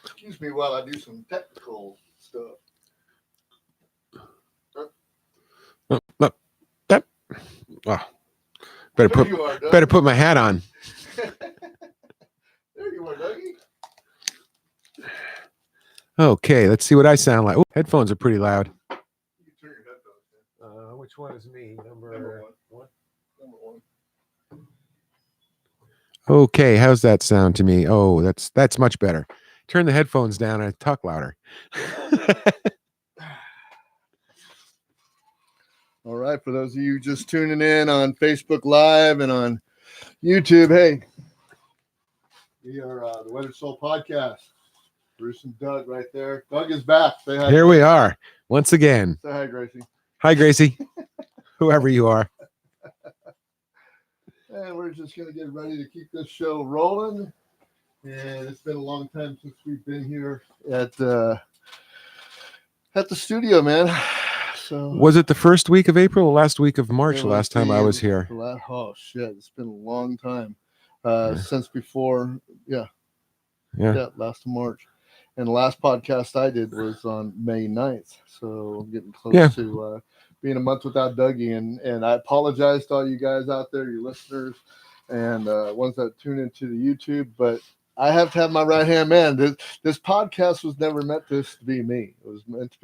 Excuse me while I do some technical stuff. Better put my hat on. There you are, Dougie. Okay, let's see what I sound like. Ooh, headphones are pretty loud. You can turn your headphones down. Which one is me? Number one. Number one. Okay, how's that sound to me? Oh, that's much better. Turn the headphones down and talk louder. All right, for those of you just tuning in on Facebook Live and on YouTube, hey, we are the Weathered Soul Podcast. Bruce and Doug right there. Doug is back. Say hi. Here we are once again. Say hi, Gracie. Hi, Gracie. Whoever you are. And we're just going to get ready to keep this show rolling. And it's been a long time since we've been here at the studio, man. So Was it the first week of April or last week of March last time I was here? Oh, shit. It's been a long time. Since before, yeah, last March. And the last podcast I did was on May 9th. So I'm getting close to being a month without Dougie. And I apologize to all you guys out there, your listeners, and ones that tune into the YouTube. But I have to have my right-hand man. This podcast was never meant to be me. It was meant to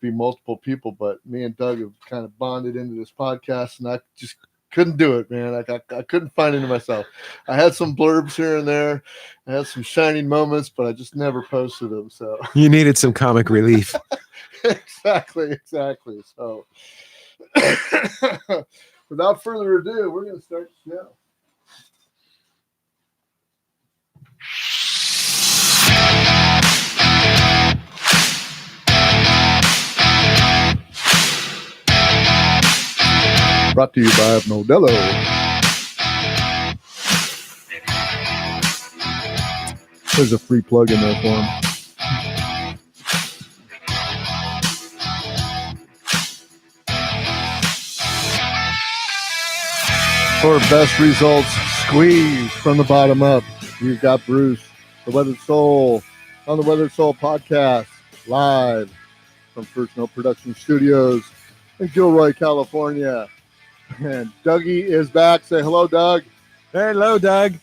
be multiple people. But me and Doug have kind of bonded into this podcast, and I just couldn't do it, man. I couldn't find it in myself. I had some blurbs here and there. I had some shining moments, but I just never posted them. So you needed some comic relief. Exactly. So without further ado, we're going to start the show. Brought to you by Modelo. There's a free plug in there for him. For best results, squeeze from the bottom up. You've got Bruce, the Weathered Soul, on the Weathered Soul Podcast, live from First Note Production Studios in Gilroy, California. And Dougie is back. Say hello, Doug. Hello, Doug.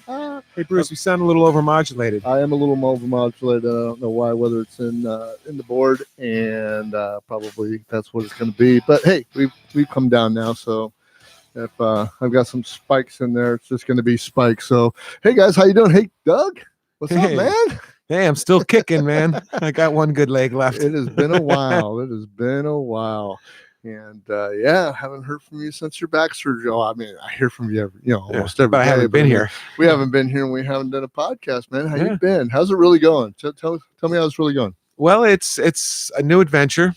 Hey, Bruce, you sound a little overmodulated. I am a little overmodulated. I don't know why, whether it's in the board, and probably that's what it's going to be. But hey, we've come down now, so if I've got some spikes in there, it's just going to be spikes. So hey, guys, how you doing? Hey, Doug, what's up, man? Hey, I'm still kicking, man. I got one good leg left. It has been a while. And haven't heard from you since your back surgery. Oh, I mean, I hear from you almost every day. But I haven't been here. We haven't been here, and we haven't done a podcast, man. How you been? How's it really going? Tell me how it's really going. Well, it's a new adventure.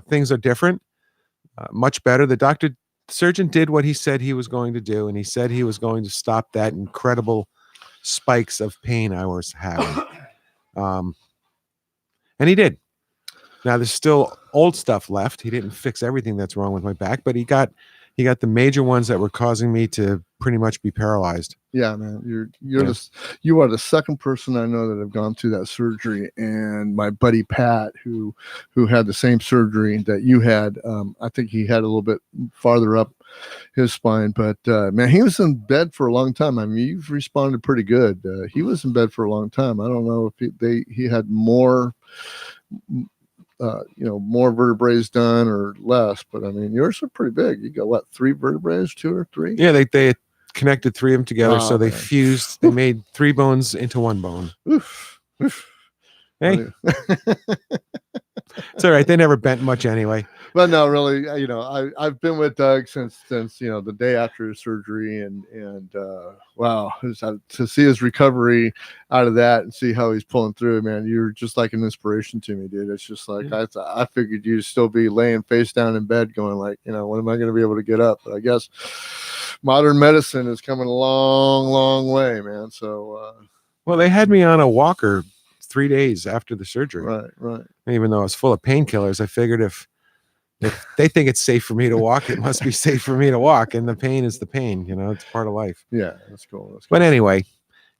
Things are different, much better. The surgeon did what he said he was going to do, and he said he was going to stop that incredible spikes of pain I was having. And he did. Now there's still old stuff left. He didn't fix everything that's wrong with my back, but he got the major ones that were causing me to pretty much be paralyzed. Yeah, man. You are the second person I know that have gone through that surgery. And my buddy Pat, who had the same surgery that you had, I think he had a little bit farther up his spine, but man, he was in bed for a long time. I mean, you've responded pretty good. He was in bed for a long time. I don't know if he had more more vertebrae done or less, but I mean, yours are pretty big. You got what, 3 vertebrae, 2 or 3? Yeah, they connected 3 of them together, so they fused. They made 3 bones into 1 bone. Oof. Hey, it's all right. They never bent much anyway. But no, really, I've been with Doug since the day after his surgery, and wow, to see his recovery out of that and see how he's pulling through, man, you're just like an inspiration to me, dude. It's just like I figured you'd still be laying face down in bed, going like, when am I going to be able to get up? But I guess modern medicine is coming a long, long way, man. So, well, they had me on a walker 3 days after the surgery. Right. Even though I was full of painkillers, I figured if they think it's safe for me to walk, it must be safe for me to walk. And the pain is the pain, it's part of life. Yeah, that's cool. But anyway,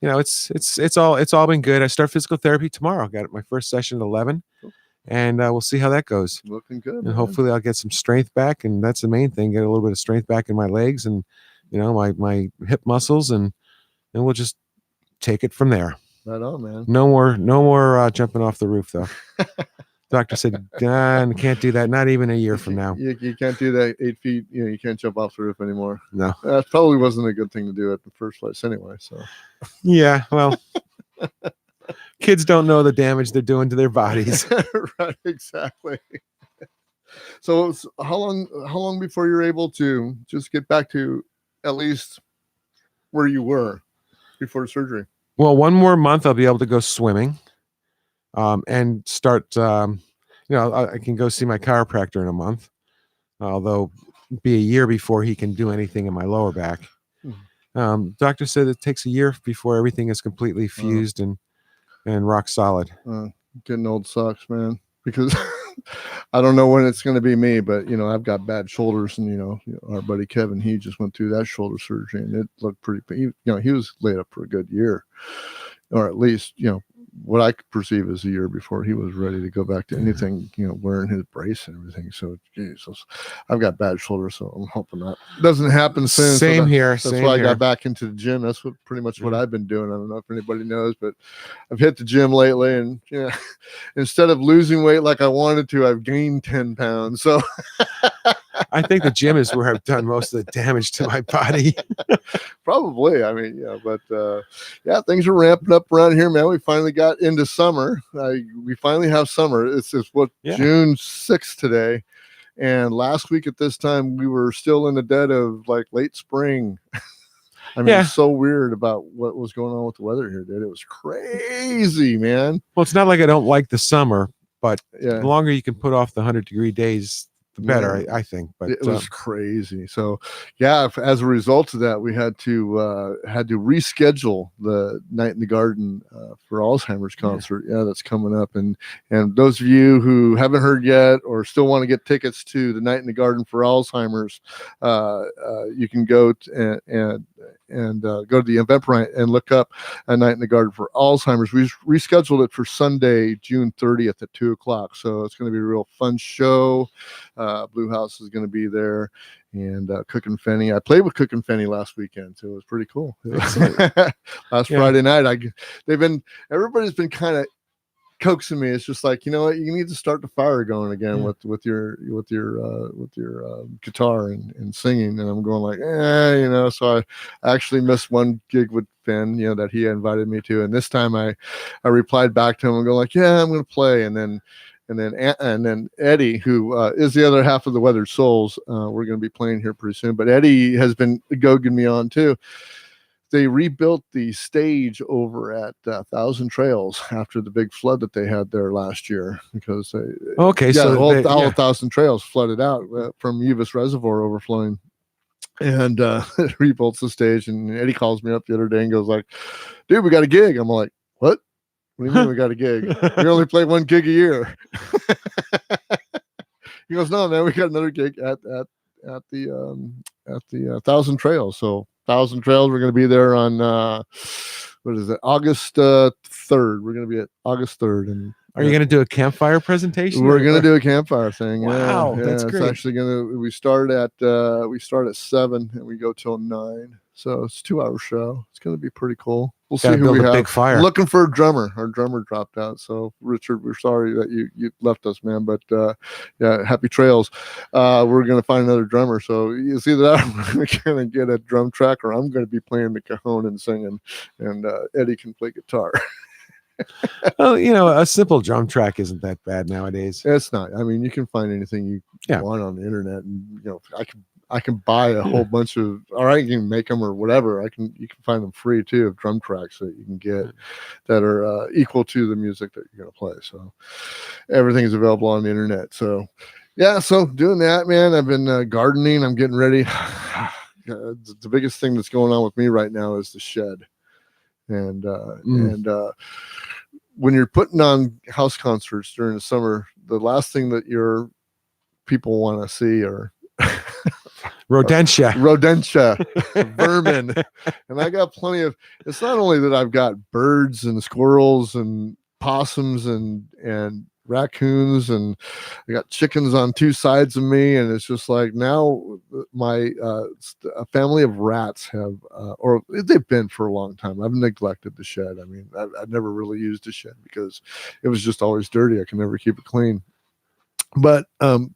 it's all been good. I start physical therapy tomorrow. Got my first session at 11, and we'll see how that goes. Looking good. And hopefully I'll get some strength back, and that's the main thing. Get a little bit of strength back in my legs and my hip muscles, and we'll just take it from there. Right on, man. No more jumping off the roof, though. Doctor said, can't do that. Not even a year from now. You can't do that 8 feet. You can't jump off the roof anymore. No. That probably wasn't a good thing to do at the first place anyway. So. Yeah, well, kids don't know the damage they're doing to their bodies. Right, exactly. So how long before you're able to just get back to at least where you were before surgery? Well, 1 more month I'll be able to go swimming. And start, I can go see my chiropractor in a month, although it'll be a year before he can do anything in my lower back. Doctor said it takes a year before everything is completely fused and rock solid. Getting old sucks, man, because I don't know when it's going to be me, but I've got bad shoulders, and our buddy Kevin, he just went through that shoulder surgery, and it looked pretty. He was laid up for a good year, or at least what I could perceive as a year before he was ready to go back to anything, wearing his brace and everything. So, Jesus, I've got bad shoulders, so I'm hoping that doesn't happen soon. Same here. That's why I got back into the gym. That's pretty much what I've been doing. I don't know if anybody knows, but I've hit the gym lately, and instead of losing weight like I wanted to, I've gained 10 pounds. So I think the gym is where I've done most of the damage to my body. Probably. I mean, but things are ramping up around here, man. We finally got into summer. We finally have summer. It's June 6th today, and last week at this time we were still in the dead of like late spring. I mean, it's so weird about what was going on with the weather here, dude. It was crazy, man. Well, it's not like I don't like the summer, but the longer you can put off the 100-degree days, the better, I think. But it was crazy. So as a result of that, we had to reschedule the Night in the Garden for Alzheimer's concert. That's coming up, and those of you who haven't heard yet or still want to get tickets to the Night in the Garden for Alzheimer's, you can go and go to the Eventbrite and look up A Night in the Garden for Alzheimer's. We rescheduled it for Sunday, June 30th at 2:00. So it's going to be a real fun show. Blue House is going to be there, and Cook and Fenny. I played with Cook and Fenny last weekend, so it was pretty cool. Last Friday night, everybody's been kind of coaxing me. It's just like, you know what, you need to start the fire going again with your guitar and singing. And I'm going like, so I actually missed one gig with Finn, that he invited me to, and this time I replied back to him and go like, yeah, I'm going to play. And then Eddie, who is the other half of the Weathered Souls, we're going to be playing here pretty soon. But Eddie has been goading me on too. They rebuilt the stage over at Thousand Trails after the big flood that they had there last year, because all Thousand Trails flooded out from Uvis Reservoir overflowing, and rebuilt the stage. And Eddie calls me up the other day and goes like, "Dude, we got a gig." I'm like, "What? What do you mean we got a gig? We only play one gig a year." He goes, "No, man, we got another gig at the Thousand Trails." So Thousand Trails, we're going to be there on August 3rd. We're going to be at August 3rd. And are you going to do a campfire presentation? We're going to do a campfire thing. Wow, that's great. It's actually we start at 7 and we go till 9. So it's a 2-hour show. It's going to be pretty cool. We'll see who we have. Big fire. Looking for a drummer. Our drummer dropped out. So Richard, we're sorry that you left us, man. But happy trails. We're going to find another drummer. So you see that I'm going to get a drum track, or I'm going to be playing the cajon and singing, and Eddie can play guitar. Well, a simple drum track isn't that bad nowadays. It's not. I mean, you can find anything you want on the internet, and I can buy a whole bunch of, or I can make them or whatever. You can find them free too, of drum tracks that you can get that are equal to the music that you're going to play. So everything is available on the internet. So so doing that, man. I've been gardening. I'm getting ready. The biggest thing that's going on with me right now is the shed. And when you're putting on house concerts during the summer, the last thing that your people want to see are rodentia, vermin. And I got plenty of, it's not only that I've got birds and squirrels and possums and raccoons, and I got chickens on two sides of me, and it's just like now my a family of rats have or they've been for a long time. I've neglected the shed. I mean, I've never really used the shed because it was just always dirty. I can never keep it clean. But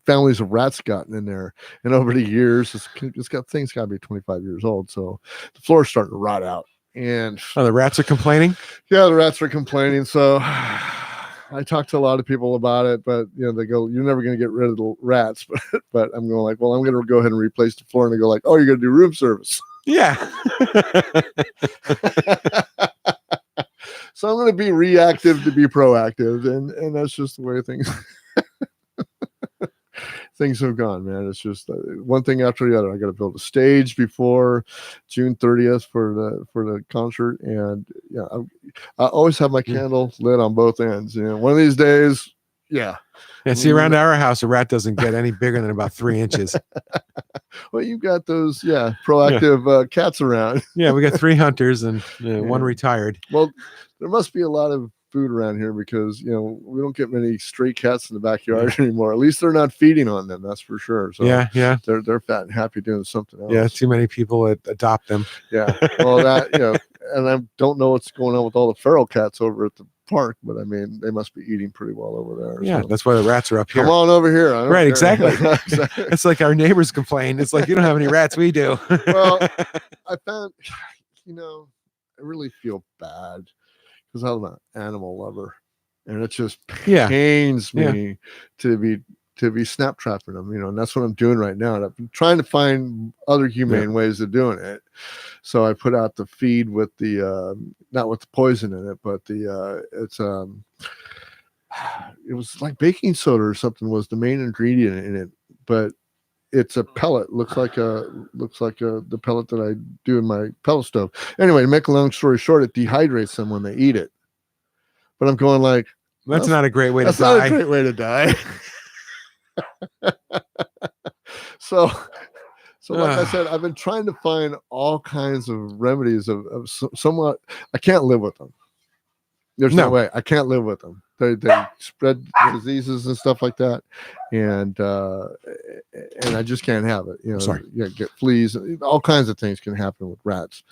families of rats gotten in there, and over the years, it's got things got to be 25 years old, so the floor's starting to rot out. And the rats are complaining. Yeah, the rats are complaining. So I talked to a lot of people about it, but they go, "You're never going to get rid of the rats." But I'm going like, "Well, I'm going to go ahead and replace the floor." And they go like, "Oh, you're going to do room service?" Yeah. So I'm going to be reactive to be proactive, and that's just the way things have gone, man. It's just one thing after the other. I got to build a stage before June 30th for the concert, and I always have my candle lit on both ends. One of these days, yeah. See, around our house, a rat doesn't get any bigger than about 3 inches. Well, you've got those, proactive cats around. Yeah, we got 3 hunters and one retired. Well, there must be a lot of food around here because we don't get many stray cats in the backyard anymore. At least they're not feeding on them, that's for sure. So they're fat and happy doing something else. Yeah, too many people adopt them. Yeah, well, that and I don't know what's going on with all the feral cats over at the park, but I mean, they must be eating pretty well over there. Yeah, so that's why the rats are up here. Come on over here. Right, exactly. It's like our neighbors complain. It's like, you don't have any rats, we do. Well, I found, I really feel bad because I'm an animal lover, and it just pains me to be snap trapping them, and that's what I'm doing right now. And I'm trying to find other humane ways of doing it. So I put out the feed with the not with the poison in it, but it was like baking soda or something was the main ingredient in it, but it's a pellet. Looks like the pellet that I do in my pellet stove. Anyway, to make a long story short, it dehydrates them when they eat it. But I'm going like, that's not a great way to die. That's not a great way to die. So like I said, I've been trying to find all kinds of remedies of somewhat. I can't live with them. There's no way. I can't live with them. They spread diseases and stuff like that, and I just can't have it. Sorry. Get fleas. All kinds of things can happen with rats.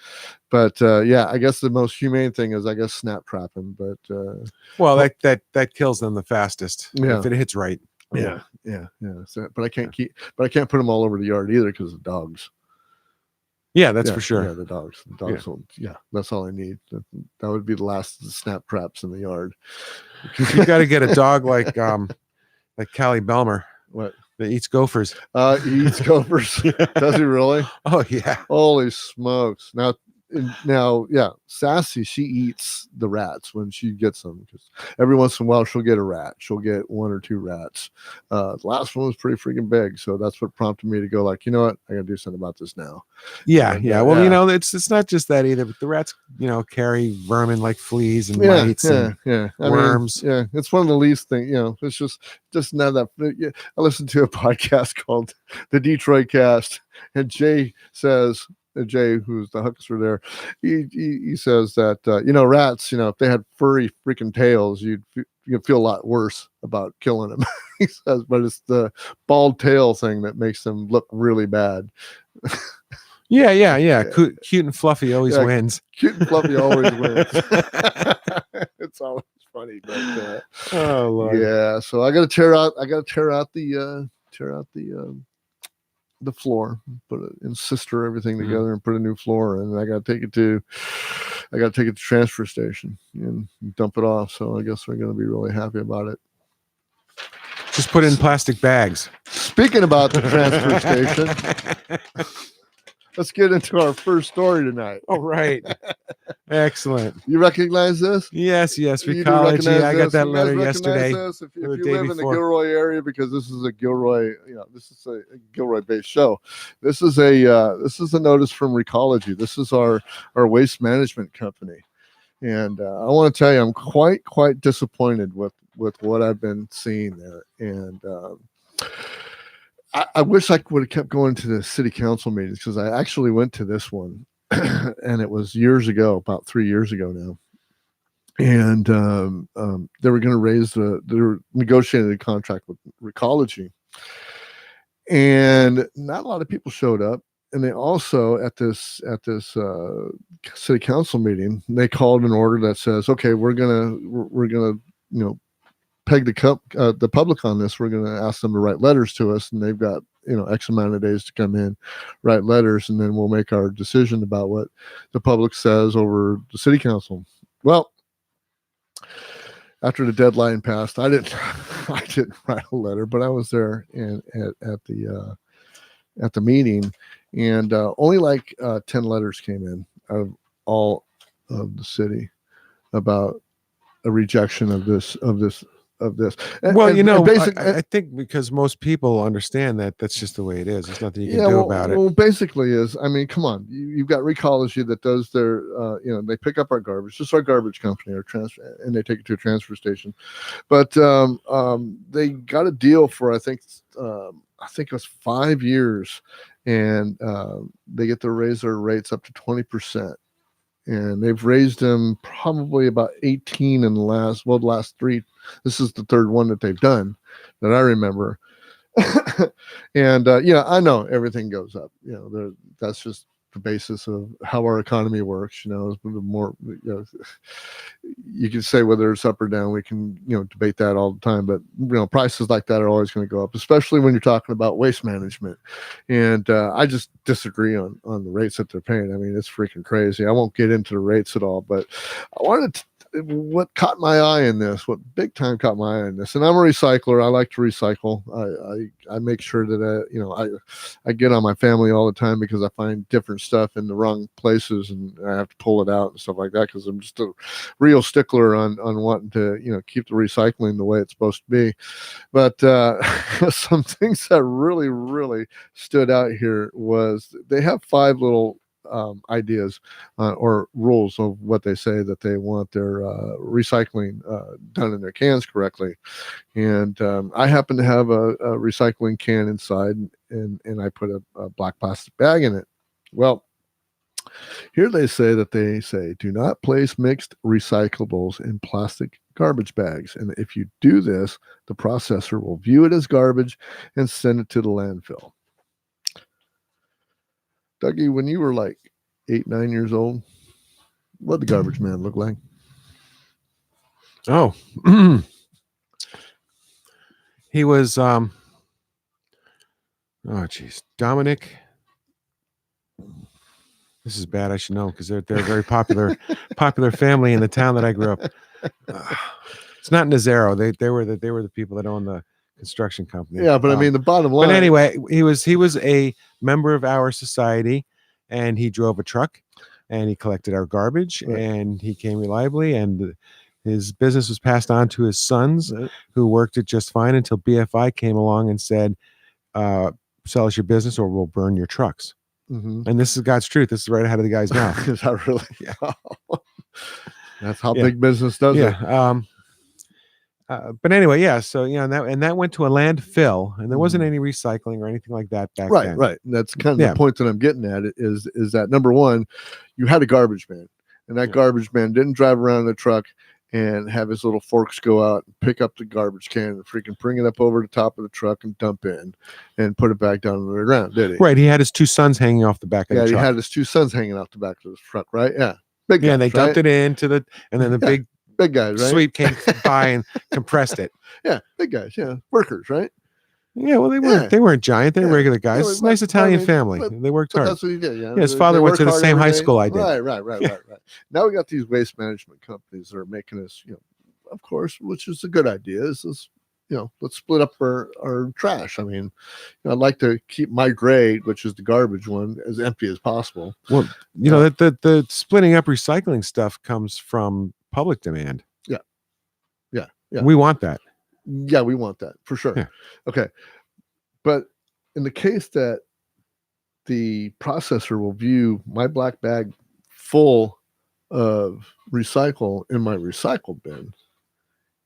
But I guess the most humane thing is snap trapping. But well, that kills them the fastest if it hits right. Yeah. So, but I can't put them all over the yard either because of dogs. Yeah, that's for sure. Yeah, the dogs will, that's all I need. That would be the last of the snap traps in the yard. Because you got to get a dog like Callie Belmer. What? That eats gophers. He eats gophers. Does he really? Oh yeah. Holy smokes. Now, Sassy, she eats the rats when she gets them. Because every once in a while, she'll get a rat. She'll get 1 or 2 rats. The last one was pretty freaking big, so that's what prompted me to go like, you know what, I got to do something about this now. Yeah. Well, it's not just that either. But the rats, carry vermin like fleas and mites and worms. It's one of the least things. It's just not that. I listened to a podcast called the Detroit Cast, and Jay says. Jay, who's the huckster there, he says that rats, if they had furry freaking tails, you'd feel a lot worse about killing them. He says, but it's the bald tail thing that makes them look really bad. Yeah. Cute and fluffy always wins. Cute and fluffy always wins. It's always funny, but oh Lord. Yeah. So I got to tear out the floor, put it and sister everything together and put a new floor in, and I got to take it to transfer station and dump it off. So I guess we're going to be really happy about it. Just put it in plastic bags. Speaking about the transfer station, let's get into our first story tonight. All right. Excellent. You recognize this? Yes. Recology. I got that letter yesterday. If you live in the Gilroy area, because this is a Gilroy, this is a Gilroy-based show. This is a notice from Recology. This is our waste management company, And I want to tell you, I'm quite disappointed with what I've been seeing there. And I wish I would have kept going to the city council meetings, because I actually went to this one, and it was years ago, about 3 years ago now. And they were going to raise they were negotiating a contract with Recology, and not a lot of people showed up. And they also at this city council meeting, they called an order that says, okay, we're gonna peg the public on this. We're gonna ask them to write letters to us, and they've got X amount of days to come in, write letters, and then we'll make our decision about what the public says over the city council. Well, after the deadline passed, I didn't write a letter, but I was there at the meeting, and only like 10 letters came in out of all of the city about a rejection of this. Well, I think because most people understand that that's just the way it is. There's nothing you can do about it. Well, basically come on. You've got Recology that does their, they pick up our garbage, just our garbage company, and they take it to a transfer station. But they got a deal for, I think it was 5 years, and they get to raise their rates up to 20%. And they've raised them probably about 18 in the last 3. This is the third one that they've done that I remember. And I know everything goes up. That's just the basis of how our economy works. The more, you can say whether it's up or down. We can debate that all the time, but prices like that are always going to go up, especially when you're talking about waste management. And I just disagree on the rates that they're paying. I mean, it's freaking crazy. I won't get into the rates at all, but I wanted to. What caught my eye in this, what big time caught my eye in this, and I'm a recycler. I like to recycle. I make sure that I get on my family all the time, because I find different stuff in the wrong places, and I have to pull it out and stuff like that, because I'm just a real stickler on wanting to keep the recycling the way it's supposed to be. But some things that really stood out here was they have 5 little ideas or rules of what they say that they want their recycling done in their cans correctly. And I happen to have a recycling can inside, and I put a black plastic bag in it. Well, here they say do not place mixed recyclables in plastic garbage bags, and if you do this, the processor will view it as garbage and send it to the landfill. Dougie, when you were like 8, 9 years old, what did the garbage man look like? Oh, he was, Dominic. This is bad. I should know, because they're a very popular family in the town that I grew up. It's not Nazaro. They were the people that owned the construction company. Yeah, but I mean, the bottom line. But anyway, he was a member of our society, and he drove a truck, and he collected our garbage, right. And he came reliably, and his business was passed on to his sons, right, who worked it just fine until BFI came along and said, sell us your business or we'll burn your trucks. Mm-hmm. And this is God's truth. This is right ahead of the guy's mouth. Is that really? Yeah. That's how big business does it. But anyway, so that went to a landfill, and there wasn't any recycling or anything like that back then. Right. And that's kind of the point that I'm getting at. Is that, number one, you had a garbage man, and that garbage man didn't drive around in a truck and have his little forks go out and pick up the garbage can and freaking bring it up over the top of the truck and dump in and put it back down on the ground, did he? Right. He had his 2 sons hanging off the back of the truck. Yeah, he had his 2 sons hanging off the back of the truck, right? Yeah. Big guys, and they dumped it into and then the big guys, right? Sweep came by and compressed it. Yeah, big guys, workers, right? Yeah, well, they weren't giant. They're regular guys. It's a nice Italian family. They worked hard. That's what he did. Yeah, his father went to the same high school I did. Right. Now we got these waste management companies that are making us, of course, which is a good idea. Is let's split up our trash. I mean, I'd like to keep my grade, which is the garbage one, as empty as possible. Well, the splitting up recycling stuff comes from public demand. Yeah. We want that. Yeah, we want that for sure. Yeah. Okay. But in the case that the processor will view my black bag full of recycle in my recycle bin,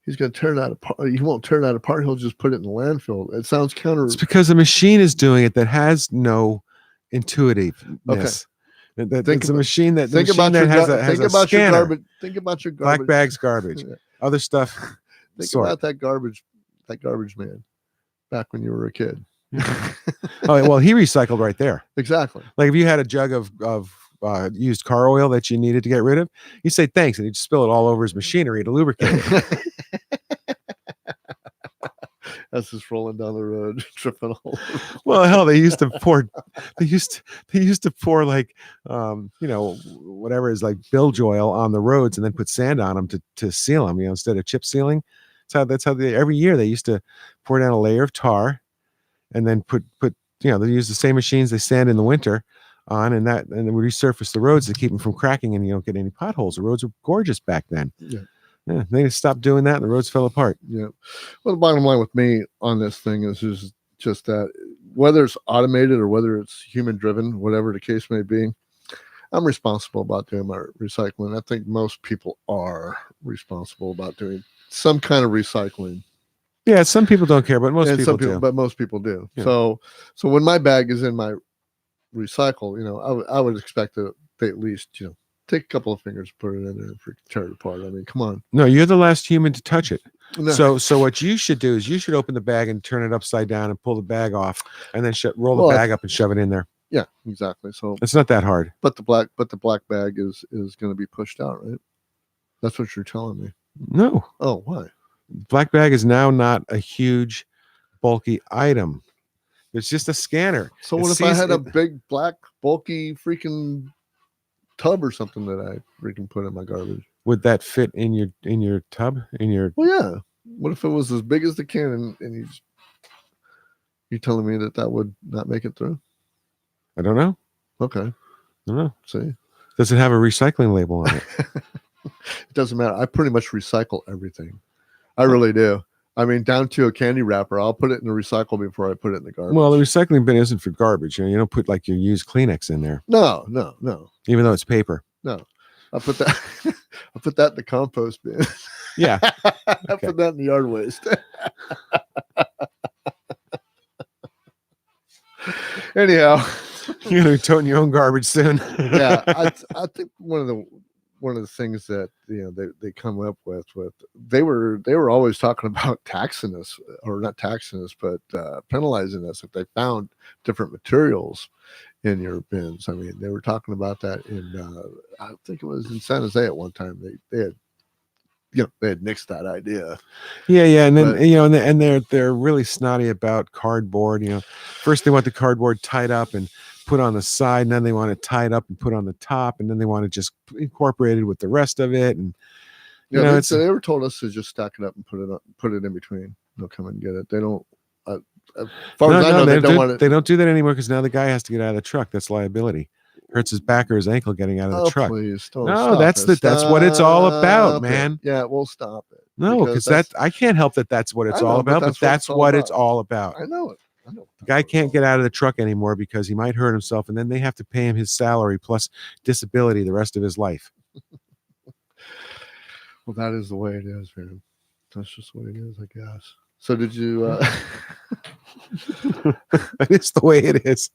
he's going to tear that apart. He won't tear that apart. He'll just put it in the landfill. It sounds counter. It's because the machine is doing it that has no intuitiveness. Okay. It's a machine that has a scanner. Think about your garbage. Black bag's garbage. Other stuff. Think about that garbage man back when you were a kid. Oh, well, he recycled right there. Exactly. Like if you had a jug of used car oil that you needed to get rid of, you say thanks, and he'd spill it all over his machinery to lubricate it. That's just rolling down the road, tripping all over. Well, hell, they used to pour like whatever is like bilge oil on the roads and then put sand on them to seal them, instead of chip sealing. That's how every year they used to pour down a layer of tar and then put they use the same machines they sand in the winter on, and then resurface the roads to keep them from cracking, and you don't get any potholes. The roads were gorgeous back then. Yeah, they stopped doing that and the roads fell apart. Yeah. Well, the bottom line with me on this thing is just that whether it's automated or whether it's human driven, whatever the case may be, I'm responsible about doing my recycling. I think most people are responsible about doing some kind of recycling. Yeah, some people don't care, but most people do. But most people do. Yeah. So when my bag is in my recycle, I would expect that they at least, take a couple of fingers, put it in there, and tear it apart. I mean, come on. No, you're the last human to touch it. No. So what you should do is you should open the bag and turn it upside down and pull the bag off, and then roll the bag up and shove it in there. Yeah, exactly. So it's not that hard. But the black bag is going to be pushed out, right? That's what you're telling me. No. Oh, why? Black bag is now not a huge, bulky item. It's just a scanner. So what if I had a big, black, bulky freaking tub or something that I freaking put in my garbage? Would that fit in your tub? Well, yeah. What if it was as big as the can and you're telling me that would not make it through? I don't know. Okay. I don't know. See? Does it have a recycling label on it? It doesn't matter. I pretty much recycle everything. I really do. I mean, down to a candy wrapper, I'll put it in the recycle before I put it in the garbage. Well, the recycling bin isn't for garbage. You don't put like your used Kleenex in there. No. Even though it's paper. No. I put that in the compost bin. Yeah. I put that in the yard waste. Anyhow, you're gonna be toting your own garbage soon. Yeah, I think one of the things that they come up with they were always talking about taxing us, or not taxing us, but penalizing us if they found different materials in your bins. I mean, they were talking about that in I think it was in San Jose at one time. They had nixed that idea. Yeah, and then and they're really snotty about cardboard. First they want the cardboard tied up and put on the side, and then they want it tied up and put on the top, and then they want it just incorporated with the rest of it. And they were told us to just stack it up and put it in between. They'll come and get it. They don't. As far as I know, they don't want it. They don't do that anymore because now the guy has to get out of the truck. That's liability. Hurts his back or his ankle getting out of the truck. Please don't. No, that's what it's all about, man. Yeah, we'll stop it. No, because I can't help that. That's what it's all about. But that's what it's all about. I know it. The guy can't get out of the truck anymore because he might hurt himself, and then they have to pay him his salary plus disability the rest of his life. Well, that is the way it is, man. That's just the way it is, I guess. So did you? It's the way it is,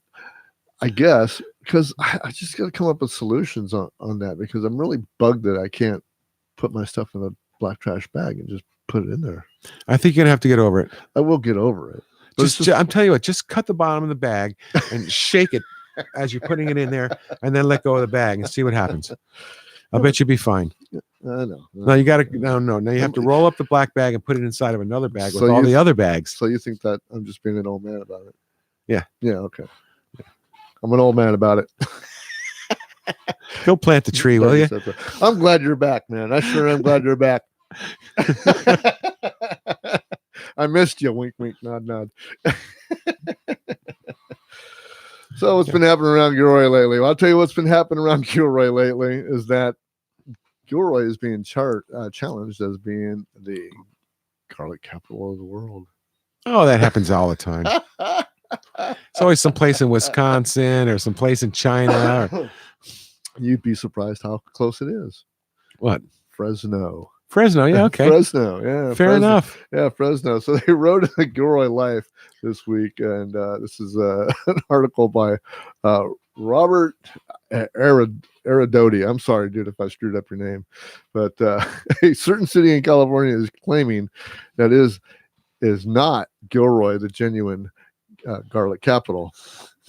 I guess, because I just got to come up with solutions on that, because I'm really bugged that I can't put my stuff in a black trash bag and just put it in there. I think you're gonna have to get over it. I will get over it. I'm telling you what, just cut the bottom of the bag and shake it as you're putting it in there, and then let go of the bag and see what happens. I'll bet you'll be fine. I know. No, you got to. No. Now you have to roll up the black bag and put it inside of another bag with all the other bags. So you think that I'm just being an old man about it? Yeah. Yeah. Okay. Yeah. I'm an old man about it. Go plant the tree, will you? I'm glad you're back, man. I sure am glad you're back. I missed you. Wink, wink, nod, nod. So what's been happening around Gilroy lately? Well, I'll tell you what's been happening around Gilroy lately is that Gilroy is being challenged as being the garlic capital of the world. Oh, that happens all the time. It's always someplace in Wisconsin or someplace in China. You'd be surprised how close it is. What? Fresno. Yeah, okay. Fresno, yeah. Fair enough. Yeah, Fresno. So they wrote in the Gilroy Life this week, and this is an article by Robert Aridoti. I'm sorry, dude, if I screwed up your name. But a certain city in California is claiming that is not Gilroy the genuine garlic capital.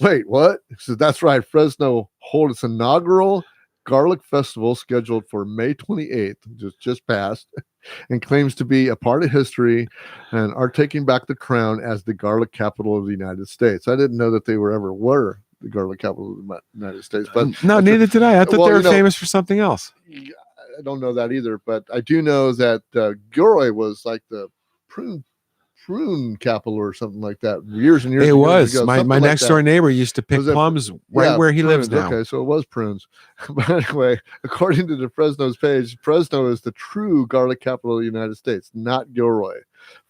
Wait, what? He says, that's right. Fresno hold its inaugural Garlic Festival scheduled for May 28th, just passed, and claims to be a part of history and are taking back the crown as the garlic capital of the United States. I didn't know that they were the garlic capital of the United States. But no, neither did I. I thought they were famous for something else. I don't know that either, but I do know that Gilroy was like the prune capital or something like that years and years it ago. Was my next door neighbor used to pick plums right where he lives now. Okay, so it was prunes. But anyway, according to the Fresno's page, Fresno is the true garlic capital of the United States, not Gilroy.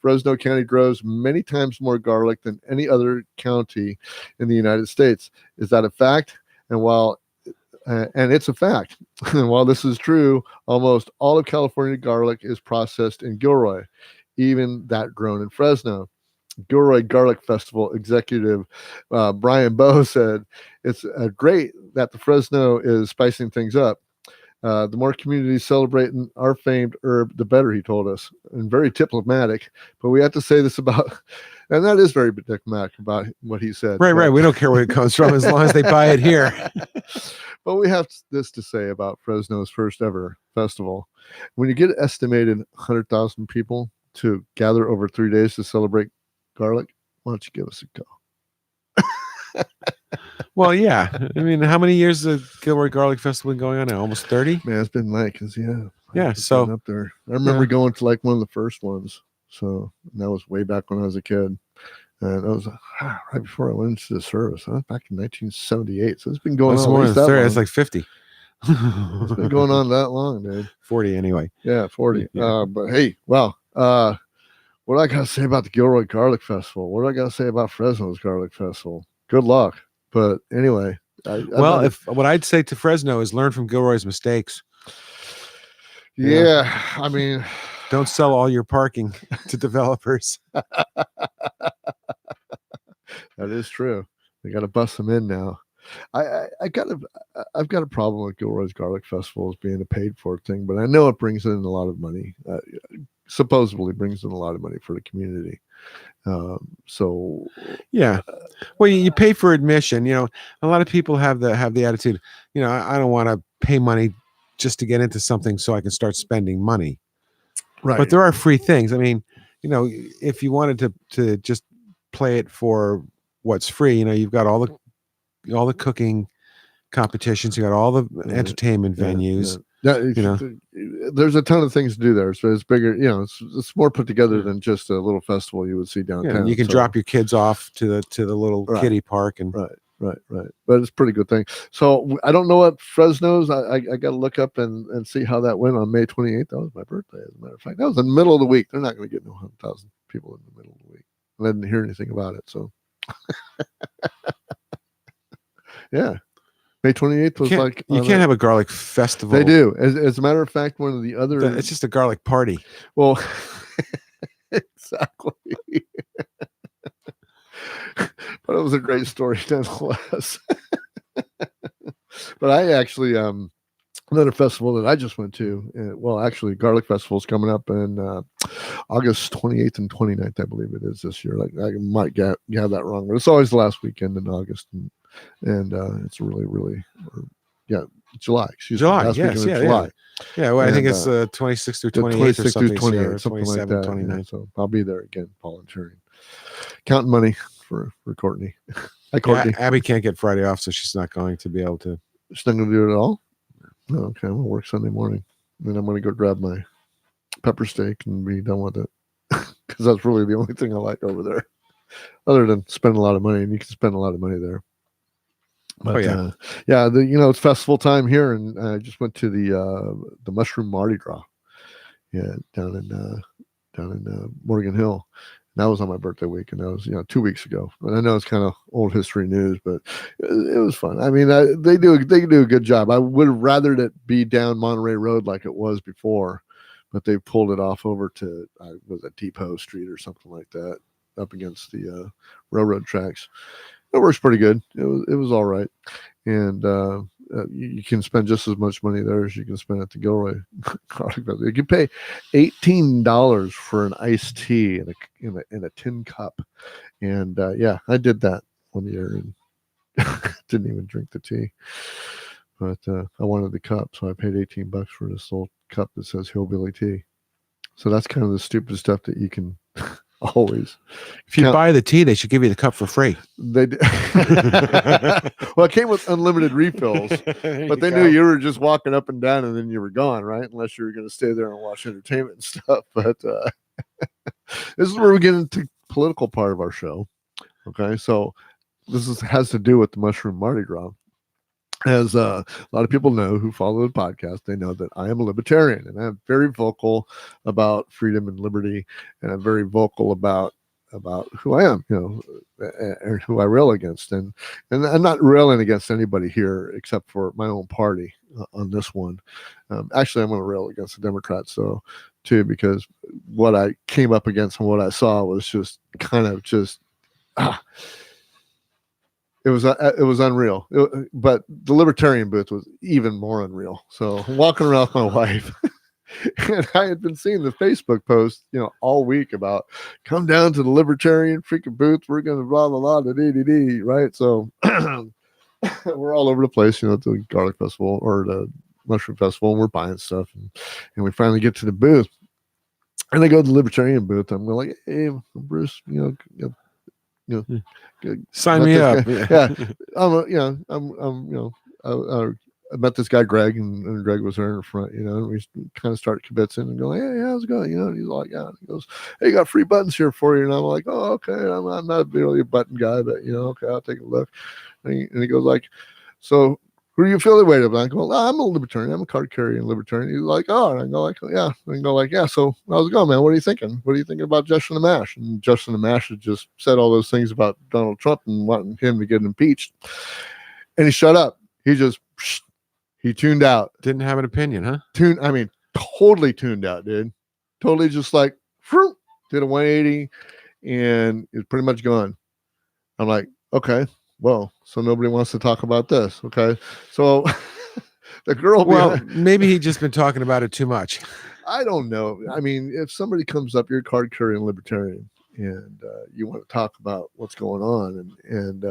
Fresno County grows many times more garlic than any other county in the United States. Is that a fact? And it's a fact. And while this is true, almost all of California garlic is processed in Gilroy, even that grown in Fresno. Gilroy Garlic Festival executive Brian Bowe said, it's great that the Fresno is spicing things up. The more communities celebrating our famed herb, the better, he told us. And very diplomatic. But we have to say this about, and that is very diplomatic about what he said. Right. We don't care where it comes from as long as they buy it here. But we have this to say about Fresno's first ever festival. When you get estimated 100,000 people to gather over 3 days to celebrate garlic, why don't you give us a go? Well, yeah. I mean, how many years has the Gilroy Garlic Festival been going on now? Almost 30? Man, it's been like, yeah. So up there. I remember going to like one of the first ones. So that was way back when I was a kid. And that was right before I went into the service. That was back in 1978. So it's been going on. More than 30. It's like 50. It's been going on that long, dude. 40 anyway. Yeah, 40. Yeah. But hey, well, what do I got to say about the Gilroy Garlic Festival? What do I got to say about Fresno's Garlic Festival? Good luck. But anyway. What I'd say to Fresno is learn from Gilroy's mistakes. Yeah. I mean, don't sell all your parking to developers. That is true. They got to bust them in now. I've got a problem with Gilroy's Garlic Festival as being a paid for thing, but I know it brings in a lot of money. Supposedly brings in a lot of money for the community. So yeah, well, you pay for admission. You know, a lot of people have the attitude. You know, I don't want to pay money just to get into something so I can start spending money. Right. But there are free things. I mean, you know, if you wanted to just play it for what's free, you know, you've got all the cooking competitions, you got all the entertainment venues. You know, there's a ton of things to do there, so it's bigger. You know, it's more put together than just a little festival you would see downtown. You can drop your kids off to the little kiddie park and right. But it's a pretty good thing. So I don't know what Fresno's. I got to look up and see how that went on May 28th. That was my birthday, as a matter of fact. That was in the middle of the week. They're not going to get no 100,000 people in the middle of the week. I didn't hear anything about it. So yeah. May 28th was you can't have a garlic festival. They do. As a matter of fact, one of the other. It's just a garlic party. Well, exactly. But it was a great story nonetheless. But I actually another festival that I just went to. Actually, Garlic Festival's coming up in August 28th and 29th, I believe it is this year. Like I might have that wrong, but it's always the last weekend in August, and it's really July. July. Last yes, weekend in July. Yeah. Well, I think it's 26th through 28th or something. 28th, something like that. 29th. Yeah, so I'll be there again, volunteering, counting money for Courtney. Hi, Courtney. Yeah, Abby can't get Friday off, so she's not going to be able to. She's not going to do it at all? Oh, okay, I'm going to work Sunday morning. Then I'm going to go grab my pepper steak and be done with it. Because that's really the only thing I like over there. Other than spending a lot of money, and you can spend a lot of money there. But, it's festival time here, and I just went to the Mushroom Mardi Gras. Yeah, down in Morgan Hill. That was on my birthday week, and that was 2 weeks ago. And I know it's kind of old history news, but it was fun. I mean, they do a good job. I would have rathered it be down Monterey Road like it was before, but they pulled it off over to was it Depot Street or something like that, up against the railroad tracks. It works pretty good. It was all right, and you can spend just as much money there as you can spend at the Gilroy Garlic Festival. You can pay $18 for an iced tea in a tin cup, and I did that one year and didn't even drink the tea, but I wanted the cup, so I paid $18 for this little cup that says Hillbilly Tea. So that's kind of the stupid stuff that you can always. If you buy the tea, they should give you the cup for free. They well, it came with unlimited refills, but they knew you were just walking up and down and then you were gone, right? Unless you were going to stay there and watch entertainment and stuff. But this is where we get into the political part of our show. Okay, so has to do with the Mushroom Mardi Gras. As a lot of people know who follow the podcast, they know that I am a libertarian, and I'm very vocal about freedom and liberty, and I'm very vocal about who I am, and who I rail against, and I'm not railing against anybody here except for my own party on this one. Actually, I'm going to rail against the Democrats, too, because what I came up against and what I saw was just kind of just. It was unreal, but the libertarian booth was even more unreal. So I'm walking around with my wife, and I had been seeing the Facebook post, all week about come down to the libertarian freaking booth. We're going to blah blah blah the DDD, right? So we're all over the place, at the Garlic Festival or the Mushroom Festival, and we're buying stuff, and we finally get to the booth, and I go to the libertarian booth. I'm like, hey, Bruce, sign me up. Yeah. I met this guy Greg, and Greg was there in the front, and we kind of started kibitzing and going, hey, how's it going? And he's like, yeah. And he goes, hey, you got free buttons here for you. And I'm like, oh, okay. I'm not really a button guy, but okay, I'll take a look. And he goes like, so who are you affiliated with? I go, I'm a libertarian. I'm a card carrying libertarian. He's like, oh, and I go like, yeah. And I go like, yeah. So how's it going, man? What are you thinking? What are you thinking about Justin the Mash? And Justin the Mash had just said all those things about Donald Trump and wanting him to get impeached. And he shut up. He tuned out. Didn't have an opinion, huh? Totally tuned out, dude. Totally just like, did a 180 and it's pretty much gone. I'm like, okay. Well, so nobody wants to talk about this. Okay. So the girl. Well, maybe he'd just been talking about it too much. I don't know. I mean, if somebody comes up, you're a card carrying libertarian, and you want to talk about what's going on, and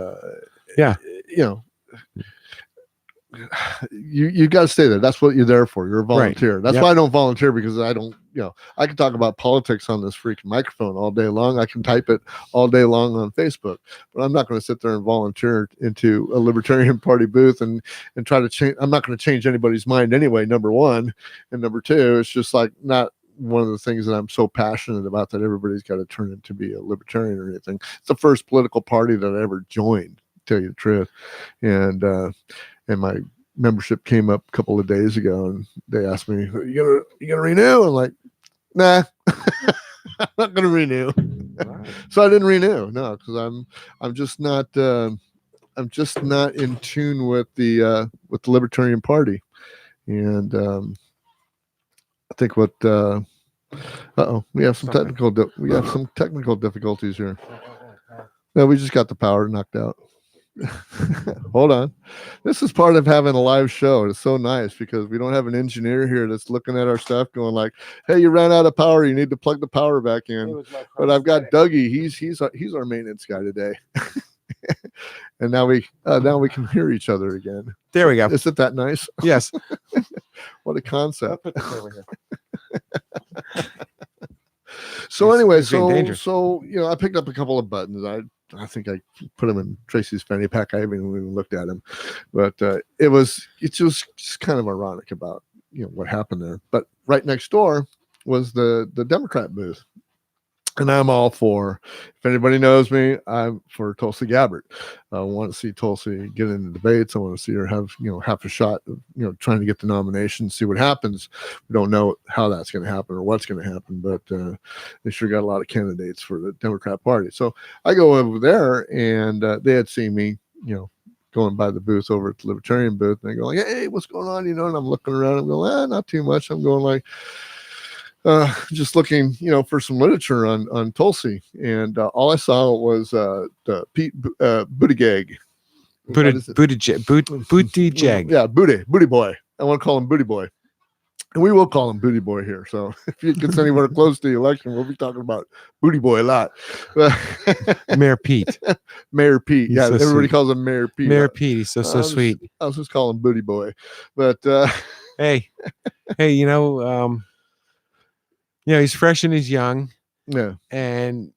you got to stay there. That's what you're there for. You're a volunteer. Right. That's why I don't volunteer, because I don't, I can talk about politics on this freaking microphone all day long. I can type it all day long on Facebook, but I'm not going to sit there and volunteer into a Libertarian Party booth and try to change. I'm not going to change anybody's mind anyway, number one. And number two, it's just like not one of the things that I'm so passionate about that everybody's got to turn into be a libertarian or anything. It's the first political party that I ever joined, to tell you the truth. And my membership came up a couple of days ago, and they asked me, you gonna renew? I'm like, nah, I'm not gonna renew. Right. So I didn't renew, no, because I'm just not in tune with the Libertarian Party. And I think what we have some technical difficulties here. No, we just got the power knocked out. Hold on. This is part of having a live show. It's so nice because we don't have an engineer here that's looking at our stuff going like, hey, you ran out of power, you need to plug the power back in. But I've got Dougie. He's our maintenance guy today. And now we can hear each other again. There we go. Isn't that nice? Yes. What a concept. So anyway, so I picked up a couple of buttons. I think I put them in Tracy's fanny pack. I haven't even looked at them, but it's just kind of ironic about what happened there. But right next door was the Democrat booth, And I'm all for, if anybody knows me, I'm for Tulsi Gabbard. I want to see Tulsi get into debates. I want to see her have, half a shot of, trying to get the nomination, see what happens. We don't know how that's going to happen or what's going to happen, but they sure got a lot of candidates for the Democrat Party. So I go over there, and they had seen me, going by the booth over at the Libertarian booth, and they go like, "Hey, what's going on?" And I'm looking around. I'm going, not too much. I'm going like, just looking, for some literature on Tulsi, and all I saw was the Pete Buttigieg. Buttigieg. Yeah, Booty Boy. I want to call him Booty Boy, and we will call him Booty Boy here. So if he gets anywhere close to the election, we'll be talking about Booty Boy a lot. Mayor Pete. Mayor Pete. He's Yeah, so everybody sweet. calls him Mayor Pete. Mayor Pete. He's so sweet. I was just calling him Booty Boy, but hey, he's fresh and he's young. Yeah. And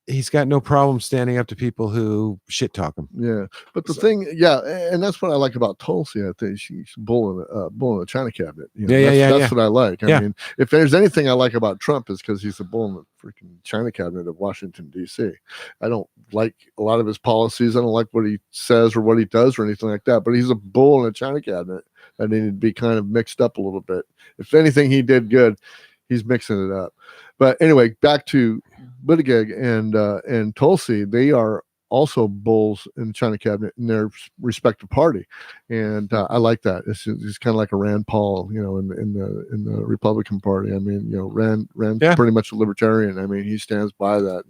he's got no problem standing up to people who shit talk him. Yeah. But the thing, and that's what I like about Tulsi. I think she's bull in the China cabinet. That's what I like. I mean, if there's anything I like about Trump, is because he's the bull in the freaking China cabinet of Washington, D.C. I don't like a lot of his policies. I don't like what he says or what he does or anything like that. But he's a bull in the China cabinet that needed to be kind of mixed up a little bit. If anything he did good, he's mixing it up. But anyway, back to Buttigieg and Tulsi. They are also bulls in the China cabinet in their respective party, and I like that. It's kind of like a Rand Paul, in the Republican Party. I mean, Rand's pretty much a libertarian. I mean, he stands by that,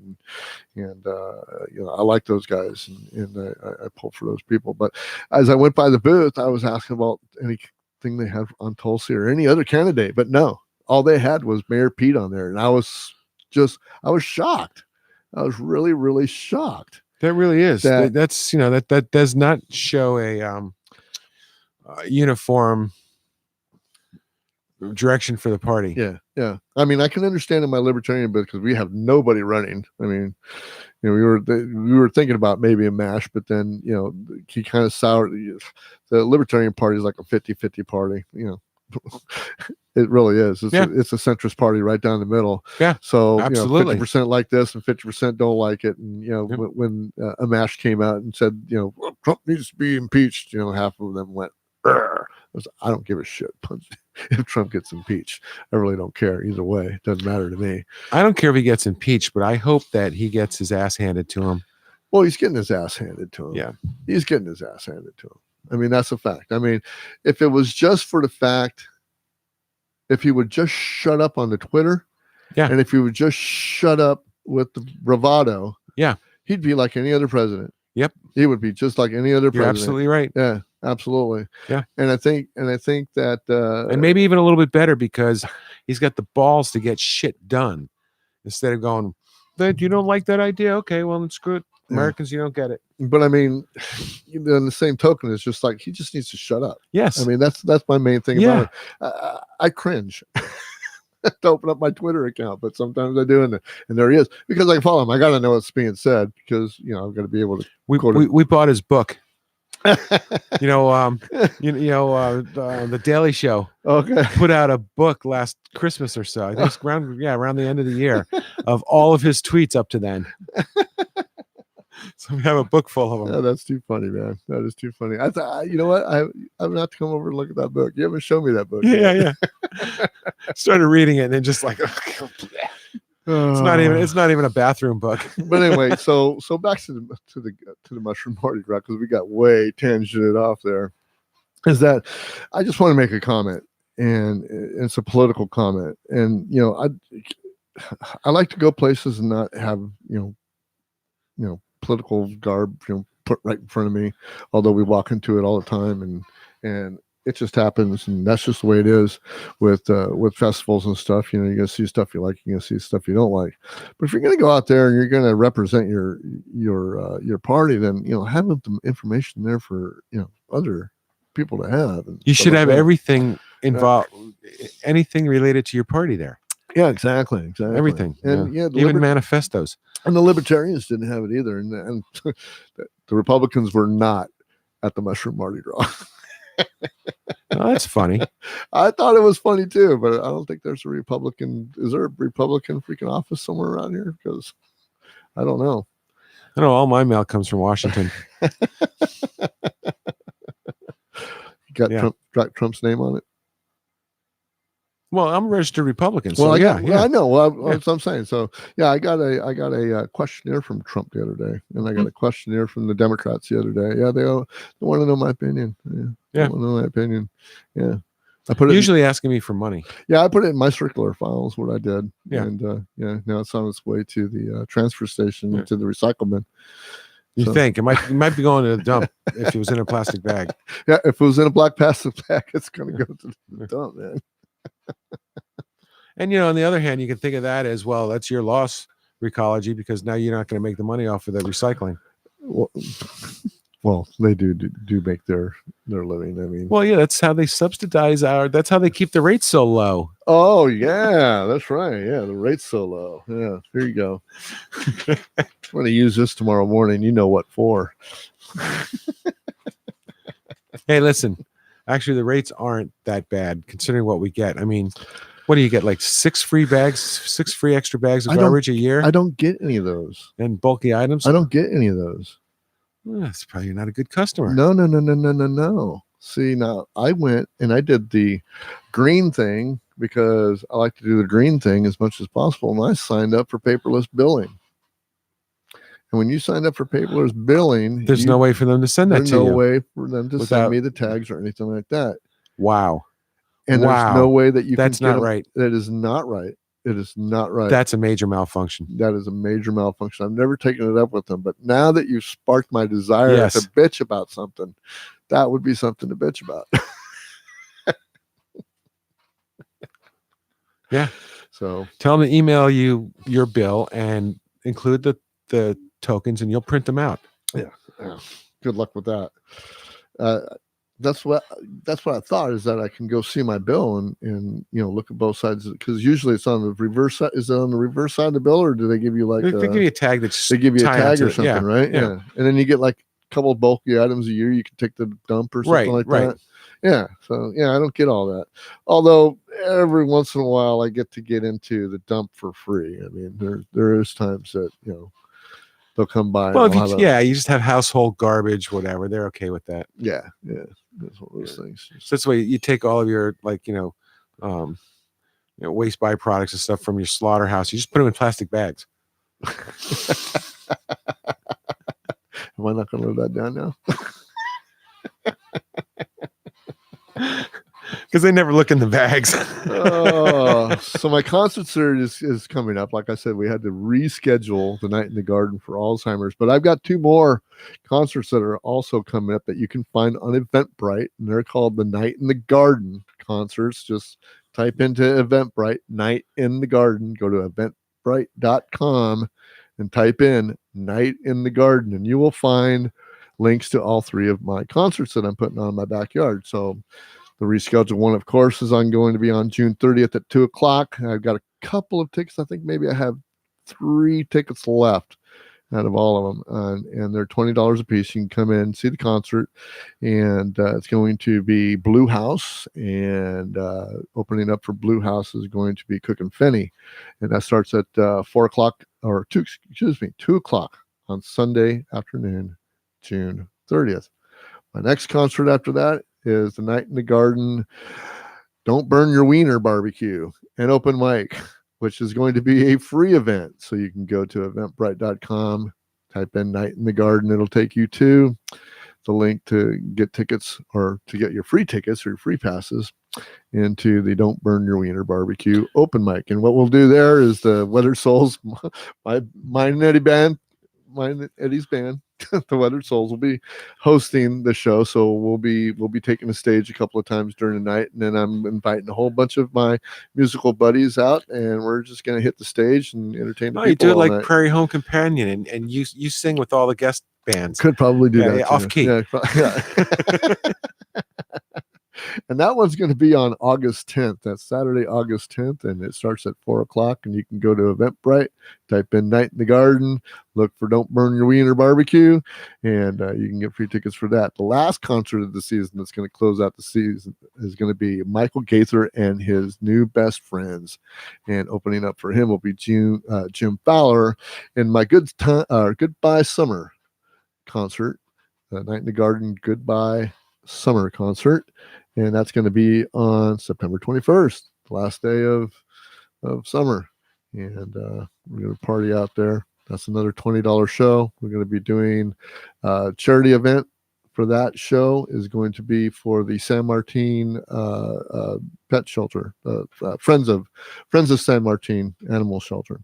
and I like those guys, and I pull for those people. But as I went by the booth, I was asking about anything they have on Tulsi or any other candidate, but no. All they had was Mayor Pete on there, and I was shocked. I was really, really shocked. That really is. That's that does not show a uniform direction for the party. Yeah. I mean, I can understand in my libertarian bit because we have nobody running. I mean, we were thinking about maybe a mash, but then he kind of soured. The Libertarian Party is like a 50-50 party. It really is. It's a centrist party right down the middle. Yeah. So absolutely. 50% like this and 50% don't like it. And when Amash came out and said Trump needs to be impeached, half of them went, I don't give a shit if Trump gets impeached. I really don't care either way. It doesn't matter to me. I don't care if he gets impeached, but I hope that he gets his ass handed to him. Well, he's getting his ass handed to him. Yeah. He's getting his ass handed to him. I mean, that's a fact. I mean, if it was just for the fact, if he would just shut up on the Twitter, and if he would just shut up with the bravado, he'd be like any other president. Yep. He would be just like any other president. You're absolutely right. Yeah, absolutely. Yeah. And I think that and maybe even a little bit better because he's got the balls to get shit done instead of going, you don't like that idea? Okay, well, then screw it. Americans, you don't get it. But I mean, in the same token, it's just like he just needs to shut up. Yes. I mean, that's my main thing about it. I cringe to open up my Twitter account, but sometimes I do, and there he is because I follow him. I got to know what's being said because I've got to be able to. We bought his book. The Daily Show put out a book last Christmas or so. I think it's around the end of the year of all of his tweets up to then. So we have a book full of them. Yeah, that's too funny, man. That is too funny. I thought, you know what? I'm gonna have to come over and look at that book. You haven't shown me that book. Yeah. Started reading it and then just like, it's not even a bathroom book. But anyway, so back to the mushroom party rock because we got way tangented off there. Is that I just want to make a comment, and it's a political comment, and I like to go places and not have political garb put right in front of me, although we walk into it all the time, and it just happens, and that's just the way it is with festivals and stuff. You're gonna see stuff you like, you're gonna see stuff you don't like. But if you're gonna go out there and you're gonna represent your party, then have the information there for other people to have. You should have everything involved, anything related to your party there. Yeah, exactly. Everything, and even manifestos. And the Libertarians didn't have it either, and the Republicans were not at the Mushroom Mardi Gras. Oh, that's funny. I thought it was funny too, but I don't think there's a Republican. Is there a Republican freaking office somewhere around here? Because I don't know. I know all my mail comes from Washington. Got Trump's name on it. Well, I'm a registered Republican, so well, I know. Well, that's what I'm saying. So yeah, I got a questionnaire from Trump the other day, and I got a questionnaire from the Democrats the other day. Yeah, they want to know my opinion. Yeah, want to know my opinion. Yeah, I put it usually asking me for money. Yeah, I put it in my circular files. What I did. Yeah, and now it's on its way to the transfer station to the recycle bin. You think it might be going to the dump if it was in a plastic bag? Yeah, if it was in a black plastic bag, it's going to go to the dump, man. And on the other hand, you can think of that as well. That's your loss, Recology, because now you're not going to make the money off of the recycling. Well, they do make their living. I mean, well, yeah, that's how they subsidize that's how they keep the rates so low. Oh yeah, that's right. Yeah, the rate's so low. Yeah, here you go. I'm going to use this tomorrow morning. You know what for? Hey, listen. Actually, the rates aren't that bad considering what we get. I mean, what do you get? Like 6 free extra bags of garbage a year? I don't get any of those. And bulky items? I don't get any of those. Well, that's probably not a good customer. No. See, now I went and I did the green thing because I like to do the green thing as much as possible. And I signed up for paperless billing. And when you sign up for paperless billing, there's no way for them to send that to you. There's no way for them to send me the tags or anything like that. Wow. And there's no way that you That's can not right. That is not right. It is not right. That's a major malfunction. That is a major malfunction. I've never taken it up with them. But now that you've sparked my desire to bitch about something, that would be something to bitch about. Yeah. So tell them to email you your bill and include the tokens, and you'll print them out. Yeah. Good luck with that. That's what I thought, is that I can go see my bill and look at both sides, because usually it's on the reverse side. Is it on the reverse side of the bill, or do they give you like they give you a tag that's they give you a tag or something, right? Yeah. And then you get like a couple of bulky items a year you can take to the dump or something like that. Yeah. So I don't get all that. Although every once in a while I get into the dump for free. I mean, there is times that they'll come by. Well, you just have household garbage, whatever. They're okay with that. Yeah. That's one of those things. So that's why you take all of your waste byproducts and stuff from your slaughterhouse. You just put them in plastic bags. Am I not going to live that down now? Because they never look in the bags. So my concert series is coming up. Like I said, we had to reschedule the Night in the Garden for Alzheimer's, but I've got 2 more concerts that are also coming up that you can find on Eventbrite, and they're called the Night in the Garden concerts. Just type into Eventbrite, Night in the Garden, go to eventbrite.com and type in Night in the Garden, and you will find links to all 3 of my concerts that I'm putting on in my backyard. So the rescheduled one, of course, is going to be on June 30th at 2:00. I've got a couple of tickets. I think maybe I have 3 tickets left out of all of them, and they're $20 a piece. You can come in and see the concert, and it's going to be Blue House, and opening up for Blue House is going to be Cook and Finney, and that starts at 2:00 on Sunday afternoon, June 30th. My next concert after that is the Night in the Garden Don't Burn Your Wiener Barbecue and Open Mic, which is going to be a free event. So you can go to eventbrite.com, type in Night in the Garden. It'll take you to the link to get tickets, or to get your free tickets or your free passes into the Don't Burn Your Wiener Barbecue Open Mic. And what we'll do there is the Weathered Souls, mine and Eddie's band, the Weathered Souls, will be hosting the show. So we'll be taking the stage a couple of times during the night, and then I'm inviting a whole bunch of my musical buddies out, and we're just going to hit the stage and entertain the people. You do it like night. Prairie Home Companion, and you sing with all the guest bands. Could probably do that off key. Yeah. And that one's going to be on August 10th. That's Saturday, August 10th, and it starts at 4:00. And you can go to Eventbrite, type in Night in the Garden, look for Don't Burn Your Wiener Barbecue, and you can get free tickets for that. The last concert of the season that's going to close out the season is going to be Michael Gaither and his new best friends. And opening up for him will be Jim Fowler and my Goodbye Summer concert, Night in the Garden Goodbye Summer concert. And that's going to be on September 21st, the last day of summer. And we're going to party out there. That's another $20 show. We're going to be doing a charity event for that show is going to be for the San Martin pet shelter, Friends of San Martin Animal Shelter,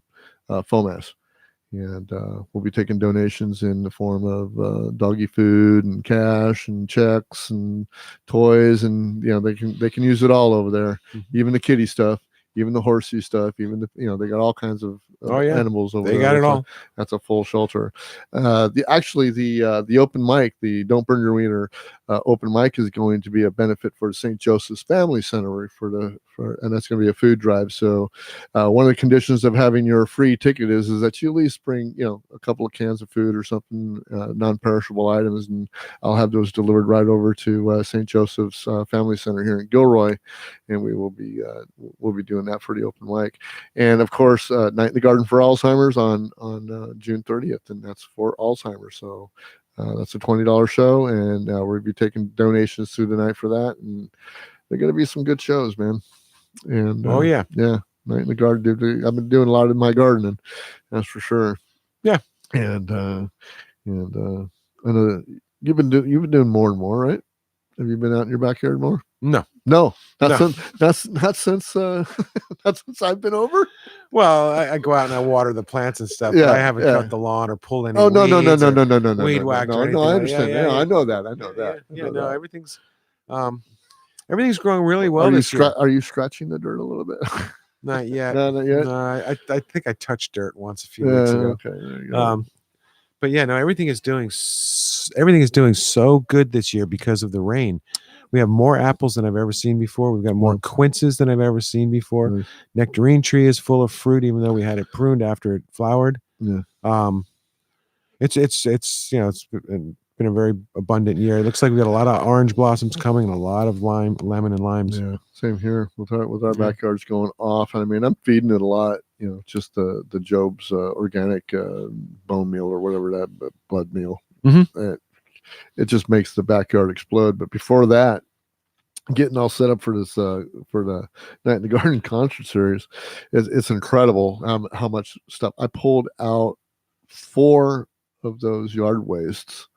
FOMAS. And we'll be taking donations in the form of doggy food and cash and checks and toys, and they can use it all over there, even the kitty stuff, even the horsey stuff, even they got all kinds of animals over there. They got it all. That's a full shelter. The open mic, the Don't Burn Your Wiener open mic, is going to be a benefit for St. Joseph's Family Center and that's going to be a food drive. So one of the conditions of having your free ticket is that you at least bring a couple of cans of food or something, non-perishable items, and I'll have those delivered right over to St. Joseph's Family Center here in Gilroy, and we'll be doing that for the open mic. And of course, Night in the Garden for Alzheimer's on June 30th, and that's for Alzheimer's. So that's a $20 show, and we'll be taking donations through the night for that. And they're going to be some good shows, man. And Night in the Garden. I've been doing a lot in my gardening, that's for sure. Yeah, and I know you've been doing more and more, right? Have you been out in your backyard more? No. That's not since I've been over. Well, I go out and I water the plants and stuff. Yeah, but I haven't cut the lawn or pulled any. No, weed whacked. No, I understand. Yeah, I know that. No, everything's growing really well this year. Are you scratching the dirt a little bit? Not yet. No, not yet. No, I think I touched dirt once a few weeks ago. Okay. There you go. But everything is doing so good this year because of the rain. We have more apples than I've ever seen before. We've got more quinces than I've ever seen before. Nice. Nectarine tree is full of fruit, even though we had it pruned after it flowered. Yeah. It's been a very abundant year. It looks like we got a lot of orange blossoms coming and a lot of lemon and limes. Yeah, same here with our backyards going off. I mean, I'm feeding it a lot. Just the Job's organic bone meal or whatever that blood meal. Mm-hmm. It just makes the backyard explode. But before that, getting all set up for this for the Night in the Garden concert series, it's incredible how much stuff I pulled out. 4 of those yard wastes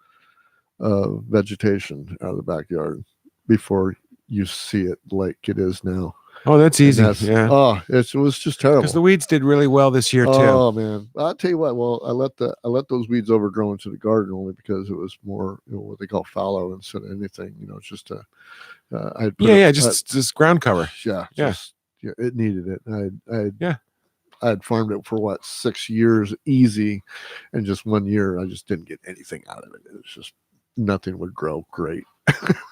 of vegetation out of the backyard before you see it like it is now. Oh, that's easy. It was just terrible because the weeds did really well this year too. Oh man, I'll tell you what. Well, I let those weeds overgrow into the garden only because it was more what they call fallow instead of anything. It's just just ground cover. It needed it. I had farmed it for 6 years easy, and just 1 year I just didn't get anything out of it. It was just nothing would grow great.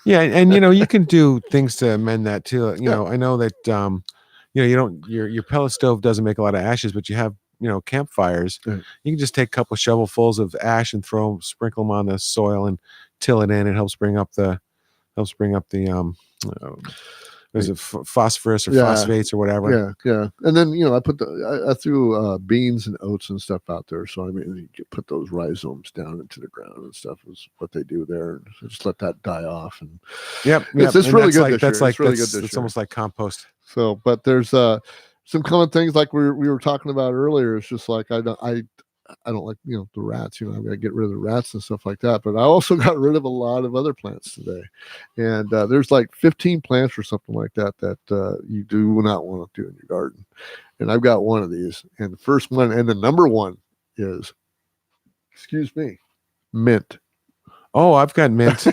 And you can do things to amend that too. I know that you don't your pellet stove doesn't make a lot of ashes, but you have campfires. Right. You can just take a couple shovelfuls of ash and sprinkle them on the soil and till it in. It helps bring up the is it phosphorus or phosphates or whatever? Yeah. And then I threw beans and oats and stuff out there. So you put those rhizomes down into the ground and stuff is what they do there. So just let that die off. And it's really good. It's almost like compost. So, but there's some common things like we were talking about earlier. It's just like I don't like the rats. I've got to get rid of the rats and stuff like that. But I also got rid of a lot of other plants today, and there's like 15 plants or something like that you do not want to do in your garden. And I've got one of these, and the first one and the number one is, mint. Oh, I've got mint.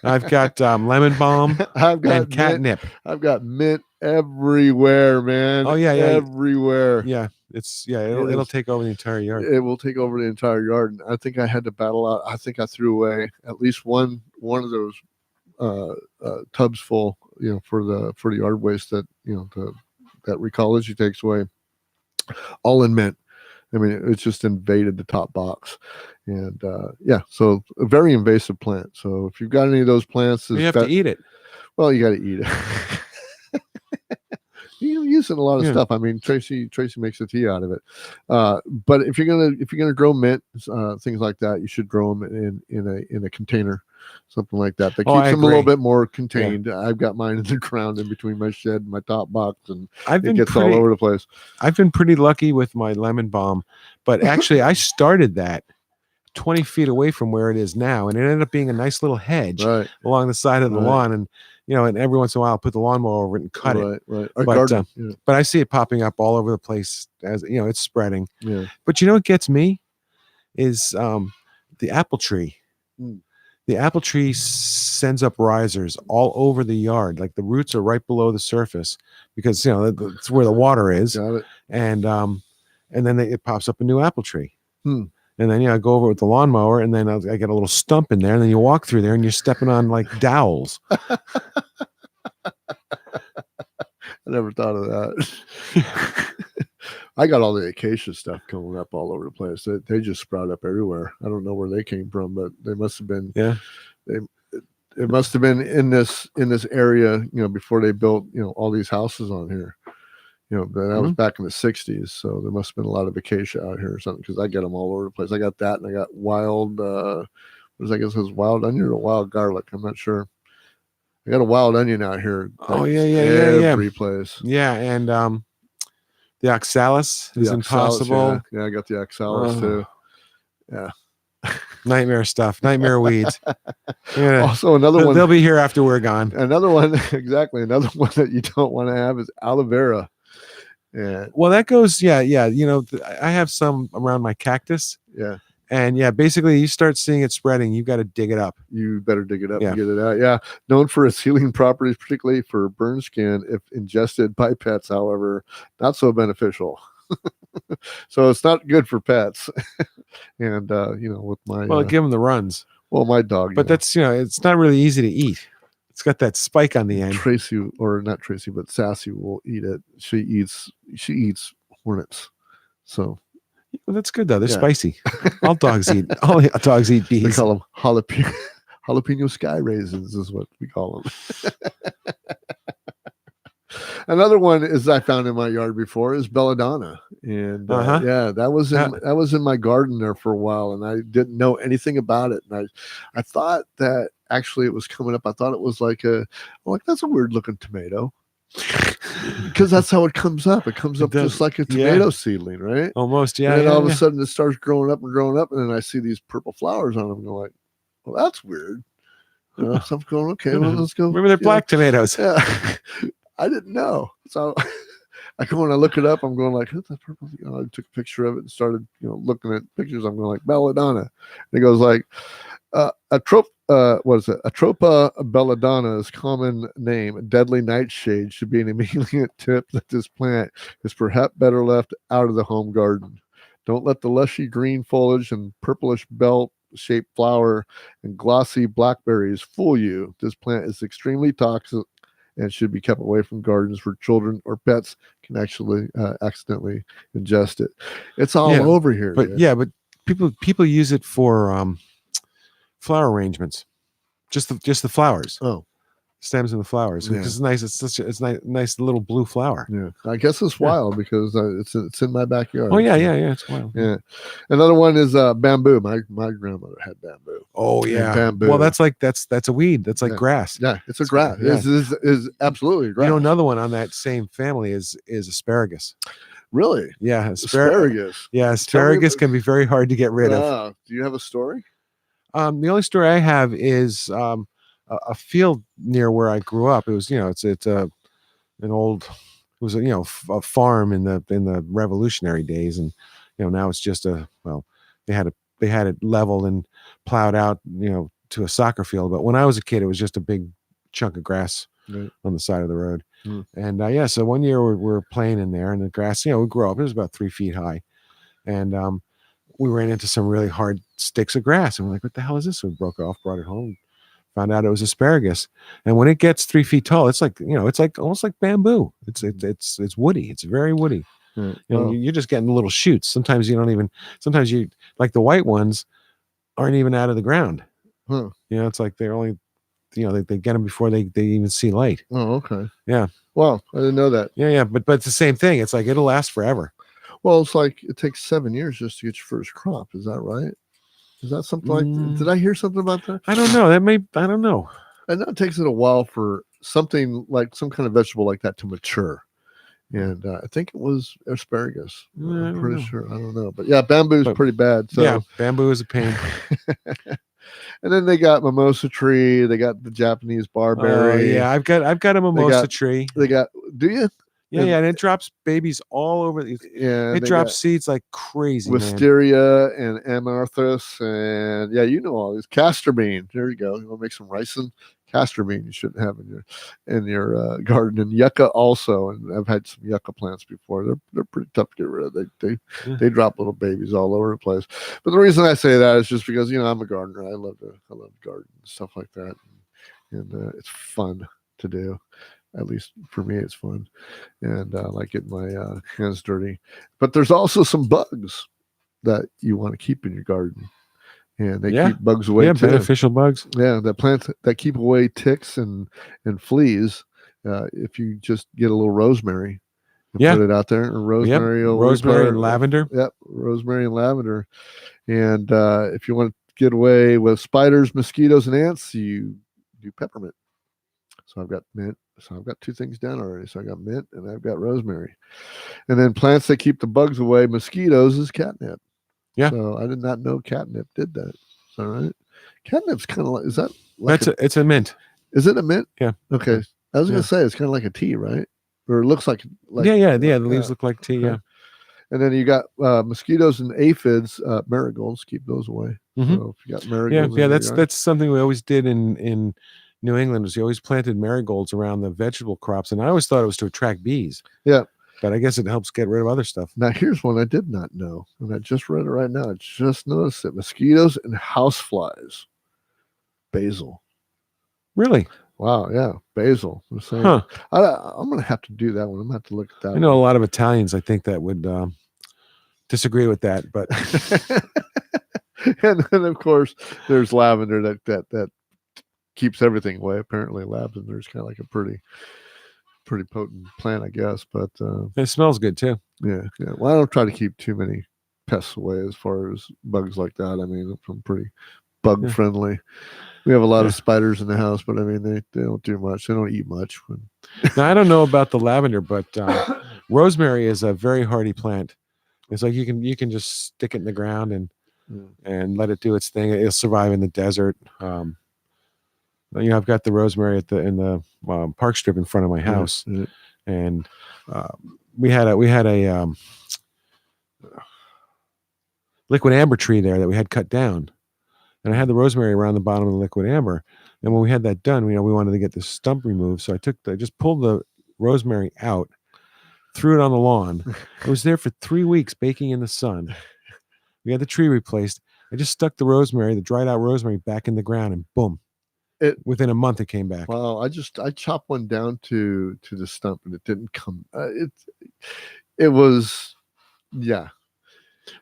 I've got lemon balm. I've got catnip. I've got mint everywhere, man. Oh yeah, everywhere. Yeah. It'll take over the entire yard. It will take over the entire yard. And I think I had to battle out. I think I threw away at least one of those tubs full for the yard waste that that recology takes away, all in mint. I mean, it's just invaded the top box, and so a very invasive plant. So if you've got any of those plants, you have to eat it. Well, you got to eat it. You use it in a lot of stuff. I mean, Tracy makes a tea out of it. But if you're gonna grow mint, things like that, you should grow them in a container, something like that. That keeps them a little bit more contained. Yeah. I've got mine in the ground in between my shed and my top box, and it gets all over the place. I've been pretty lucky with my lemon balm, but actually, I started that 20 feet away from where it is now, and it ended up being a nice little hedge along the side of the lawn. And and every once in a while, I'll put the lawnmower over it and cut it. Right. But I see it popping up all over the place as it's spreading. Yeah. But what gets me is the apple tree. The apple tree sends up risers all over the yard. Like the roots are right below the surface because that's where the water is. Got it. And then it pops up a new apple tree. And then I go over with the lawnmower, and then I get a little stump in there, and then you walk through there, and you're stepping on like dowels. I never thought of that. I got all the acacia stuff coming up all over the place. They just sprout up everywhere. I don't know where they came from, but they must have been. Yeah. It must have been in this area, before they built, all these houses on here. That was back in the 60s, so there must have been a lot of acacia out here or something, because I get them all over the place. I got that, and I got wild, I guess it was wild onion or wild garlic. I'm not sure. I got a wild onion out here. Every place. Yeah, and the oxalis is impossible. Yeah, I got the oxalis too. Yeah. Nightmare stuff, nightmare weeds. Also, another one. They'll be here after we're gone. Another one, exactly. Another one that you don't want to have is aloe vera. Yeah. Well, that goes. Yeah. I have some around my cactus. Yeah. And basically, you start seeing it spreading, you've got to dig it up. You better dig it up and get it out. Yeah. Known for its healing properties, particularly for burn skin, if ingested by pets, however, not so beneficial. So it's not good for pets. And with my give them the runs. Well, my dog. But that's it's not really easy to eat. It's got that spike on the end. Tracy, or not Tracy, but Sassy will eat it. She eats hornets. So well, that's good though. They're spicy. All dogs eat bees. We call them jalapeno sky raisins is what we call them. Another one I found in my yard before is belladonna, and that was in my garden there for a while, and I didn't know anything about it, and I thought that actually it was coming up. I thought it was like that's a weird looking tomato, because that's how it comes up. It comes up just like a tomato seedling, right? Almost, yeah. And then all of a sudden it starts growing up, and then I see these purple flowers on them, and I'm like, well, that's weird. So I'm going, okay, well, let's go. Maybe they're black tomatoes. Yeah. I didn't know. So I go and I look it up. I'm going like, who's that purple? I took a picture of it and started, looking at pictures. I'm going like belladonna. And it goes like, Atropa belladonna's common name, deadly nightshade, should be an immediate tip that this plant is perhaps better left out of the home garden. Don't let the lushy green foliage and purplish bell-shaped flower and glossy blackberries fool you. This plant is extremely toxic and should be kept away from gardens where children or pets can actually accidentally ingest it. It's all over here. But but people use it for flower arrangements. Just the flowers. Oh, stems and the flowers. Which is nice. It's nice little blue flower. Yeah, I guess it's wild because it's in my backyard. Oh yeah, it's wild. Yeah. Another one is bamboo. My grandmother had bamboo. Oh yeah, bamboo. Well, that's a weed. That's like grass. Yeah, it's a grass. Yeah. Is absolutely a grass. Another one on that same family is asparagus. Really? Yeah, asparagus. Yeah, asparagus can be very hard to get rid of. Do you have a story? The only story I have is a field near where I grew up. It was, it's an old, it was a farm in the Revolutionary days, and now it's just they had it leveled and plowed out, to a soccer field. But when I was a kid, it was just a big chunk of grass on the side of the road. And so one year we're playing in there, and the grass, would grow up. It was about 3 feet high, and we ran into some really hard sticks of grass, and we're like, "What the hell is this?" So we broke it off, brought it home, Found out it was asparagus. And when it gets 3 feet tall, it's like, it's like almost like bamboo. It's woody. It's very woody. You're just getting little shoots. Sometimes you like the white ones aren't even out of the ground. It's like they're only, they get them before they even see light. Oh, okay. Yeah. Wow, I didn't know that. Yeah, but it's the same thing. It's like it'll last forever. Well, it's like it takes 7 years just to get your first crop. Is that right? Is that something like? Did I hear something about that? I don't know. I don't know. I know it takes it a while for something like some kind of vegetable like that to mature. And I think it was asparagus. I'm pretty sure. I don't know. But yeah, bamboo is pretty bad. So. Yeah, bamboo is a pain. And then they got mimosa tree. They got the Japanese barberry. Yeah, I've got a mimosa tree. They got. Do you? Yeah, and it drops babies all over. Yeah, it drops seeds like crazy. Wisteria and amarthus, and all these castor bean. There you go. You want to make some ricin? Castor bean you shouldn't have in your garden, and yucca also. And I've had some yucca plants before. They're pretty tough to get rid of. They drop little babies all over the place. But the reason I say that is just because I'm a gardener. I love garden stuff like that, and it's fun to do. At least for me, it's fun, and I like getting my hands dirty. But there's also some bugs that you want to keep in your garden, and they keep bugs away. Yeah, beneficial bugs. Yeah, the plants that keep away ticks and fleas. If you just get a little rosemary, put it out there, and rosemary, rosemary and lavender. Yep, rosemary and lavender. And if you want to get away with spiders, mosquitoes, and ants, you do peppermint. So I've got mint. So I've got 2 things down already. So I got mint and I've got rosemary. And then plants that keep the bugs away, mosquitoes, is catnip. Yeah. So I did not know catnip did that. Is that right? Catnip's kind of like, is that like it's a mint. Is it a mint? Yeah. Okay. I was going to say it's kind of like a tea, right? Or it looks like yeah. The leaves look like tea. Okay. Yeah. And then you got mosquitoes and aphids, marigolds, keep those away. Mm-hmm. So if you got marigolds, that's something we always did in New England. Was you always planted marigolds around the vegetable crops, and I always thought it was to attract bees. Yeah, but I guess it helps get rid of other stuff. Now here's one I did not know, and I just read it right now. I just noticed it: mosquitoes and houseflies. Basil. Really? Wow. Yeah, basil. I'm saying. Huh. I'm gonna have to do that one. I'm gonna have to look at that. I know a lot of Italians. I think that would disagree with that, but. And then of course there's lavender that keeps everything away. Apparently lavender is kind of like a pretty potent plant, I guess, but it smells good too. Yeah. Well, I don't try to keep too many pests away as far as bugs like that. I mean, I'm pretty bug friendly. We have a lot of spiders in the house, but I mean, they don't do much. They don't eat much. Now, I don't know about the lavender, but rosemary is a very hardy plant. It's like you can just stick it in the ground and let it do its thing. It'll survive in the desert. I've got the rosemary in the park strip in front of my house, and we had a liquid amber tree there that we had cut down, and I had the rosemary around the bottom of the liquid amber. And when we had that done, we wanted to get the stump removed, so I just pulled the rosemary out, threw it on the lawn. It was there for 3 weeks baking in the sun. We had the tree replaced. I just stuck the dried out rosemary back in the ground, and boom. Within a month, it came back. Wow! I chopped one down to the stump, and it didn't come. It was, yeah.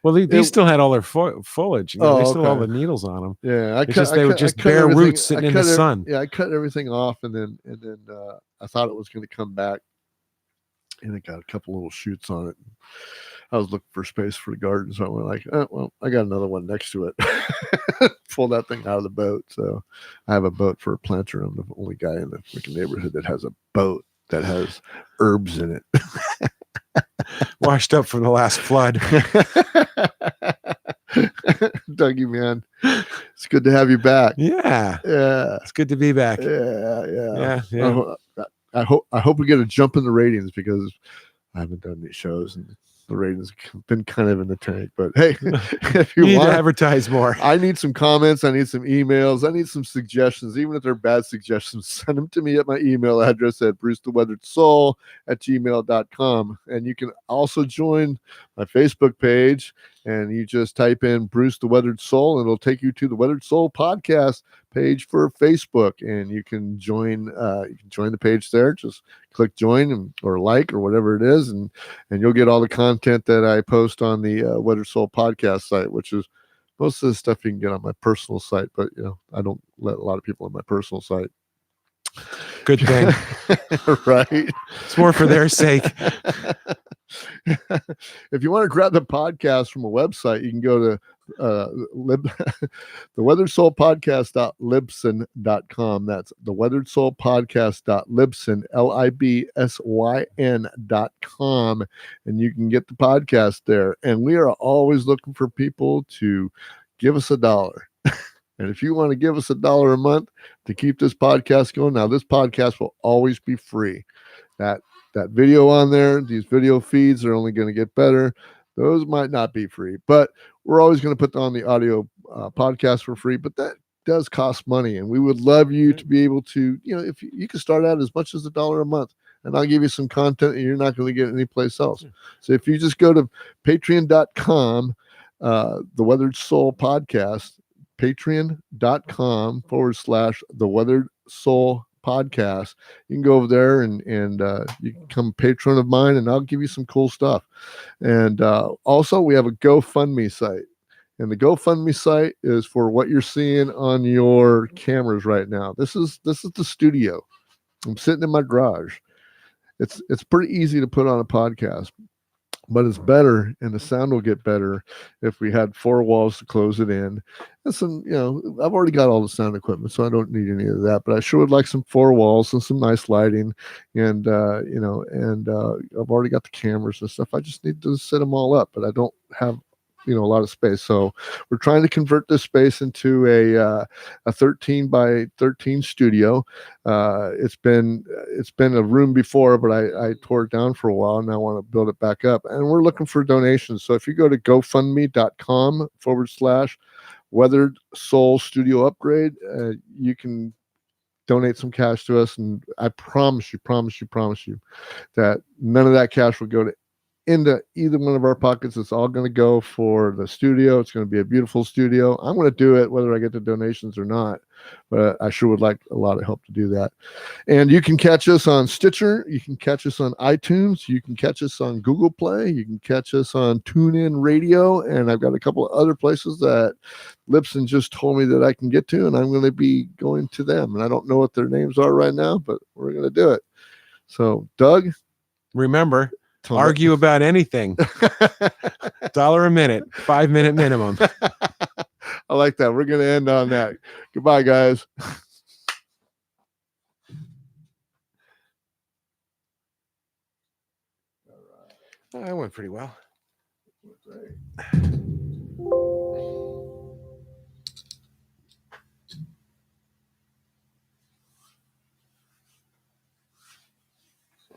Well, they still had all their foliage. They still had all the needles on them. Yeah, they were just bare roots sitting in the sun. Yeah, I cut everything off, and then I thought it was going to come back, and it got a couple little shoots on it. I was looking for space for the garden, so I went like, well, I got another one next to it. Pull that thing out of the boat. So I have a boat for a planter. I'm the only guy in the freaking neighborhood that has a boat that has herbs in it. Washed up from the last flood. Dougie, man, it's good to have you back. Yeah, it's good to be back. Yeah. I hope we get a jump in the ratings because I haven't done these shows and the ratings have been kind of in the tank. But hey, if you want to advertise more, I need some comments. I need some emails. I need some suggestions. Even if they're bad suggestions, send them to me at my email address at brucetheweatheredsoul@gmail.com. And you can also join my Facebook page and you just type in Bruce the Weathered Soul, and it'll take you to the Weathered Soul podcast page for Facebook, and you can join the page there. Just click join or like or whatever it is, and you'll get all the content that I post on the Weathered Soul podcast site, which is most of the stuff you can get on my personal site, but I don't let a lot of people on my personal site. Good thing. Right? It's more for their sake. If you want to grab the podcast from a website, you can go to the Weathered Soul Podcast.libsyn.com. That's the Weathered Soul Podcast.libsyn, LIBSYN.com, and you can get the podcast there. And we are always looking for people to give us $1. And if you want to give us $1 a month to keep this podcast going, now this podcast will always be free. That video on there, these video feeds are only going to get better. Those might not be free, but we're always going to put on the audio podcast for free. But that does cost money, and we would love you to be able to, if you can start out as much as $1 a month, and I'll give you some content that you're not going to get anyplace else. So if you just go to patreon.com, the Weathered Soul Podcast, patreon.com/the Weathered Soul Podcast. You can go over there and you can become a patron of mine, and I'll give you some cool stuff. And also, we have a GoFundMe site, and the GoFundMe site is for what you're seeing on your cameras right now. This is the studio. I'm sitting in my garage. It's pretty easy to put on a podcast, but it's better, and the sound will get better if we had 4 walls to close it in. And some, I've already got all the sound equipment, so I don't need any of that. But I sure would like some 4 walls and some nice lighting, and I've already got the cameras and stuff. I just need to set them all up, but I don't have a lot of space. So we're trying to convert this space into a 13 by 13 studio. It's been a room before, but I tore it down for a while, and I want to build it back up. And we're looking for donations. So if you go to GoFundMe.com/Weathered Soul Studio Upgrade, you can donate some cash to us, and I promise you that none of that cash will go into either one of our pockets. It's all going to go for the studio. It's going to be a beautiful studio. I'm going to do it whether I get the donations or not, but I sure would like a lot of help to do that. And you can catch us on Stitcher. You can catch us on iTunes. You can catch us on Google Play. You can catch us on TuneIn Radio. And I've got a couple of other places that Libsyn just told me that I can get to, and I'm going to be going to them. And I don't know what their names are right now, but we're going to do it. So, Doug, remember, argue about anything. $1 a minute, 5-minute minimum. I like that. We're going to end on that. Goodbye, guys. That went pretty well.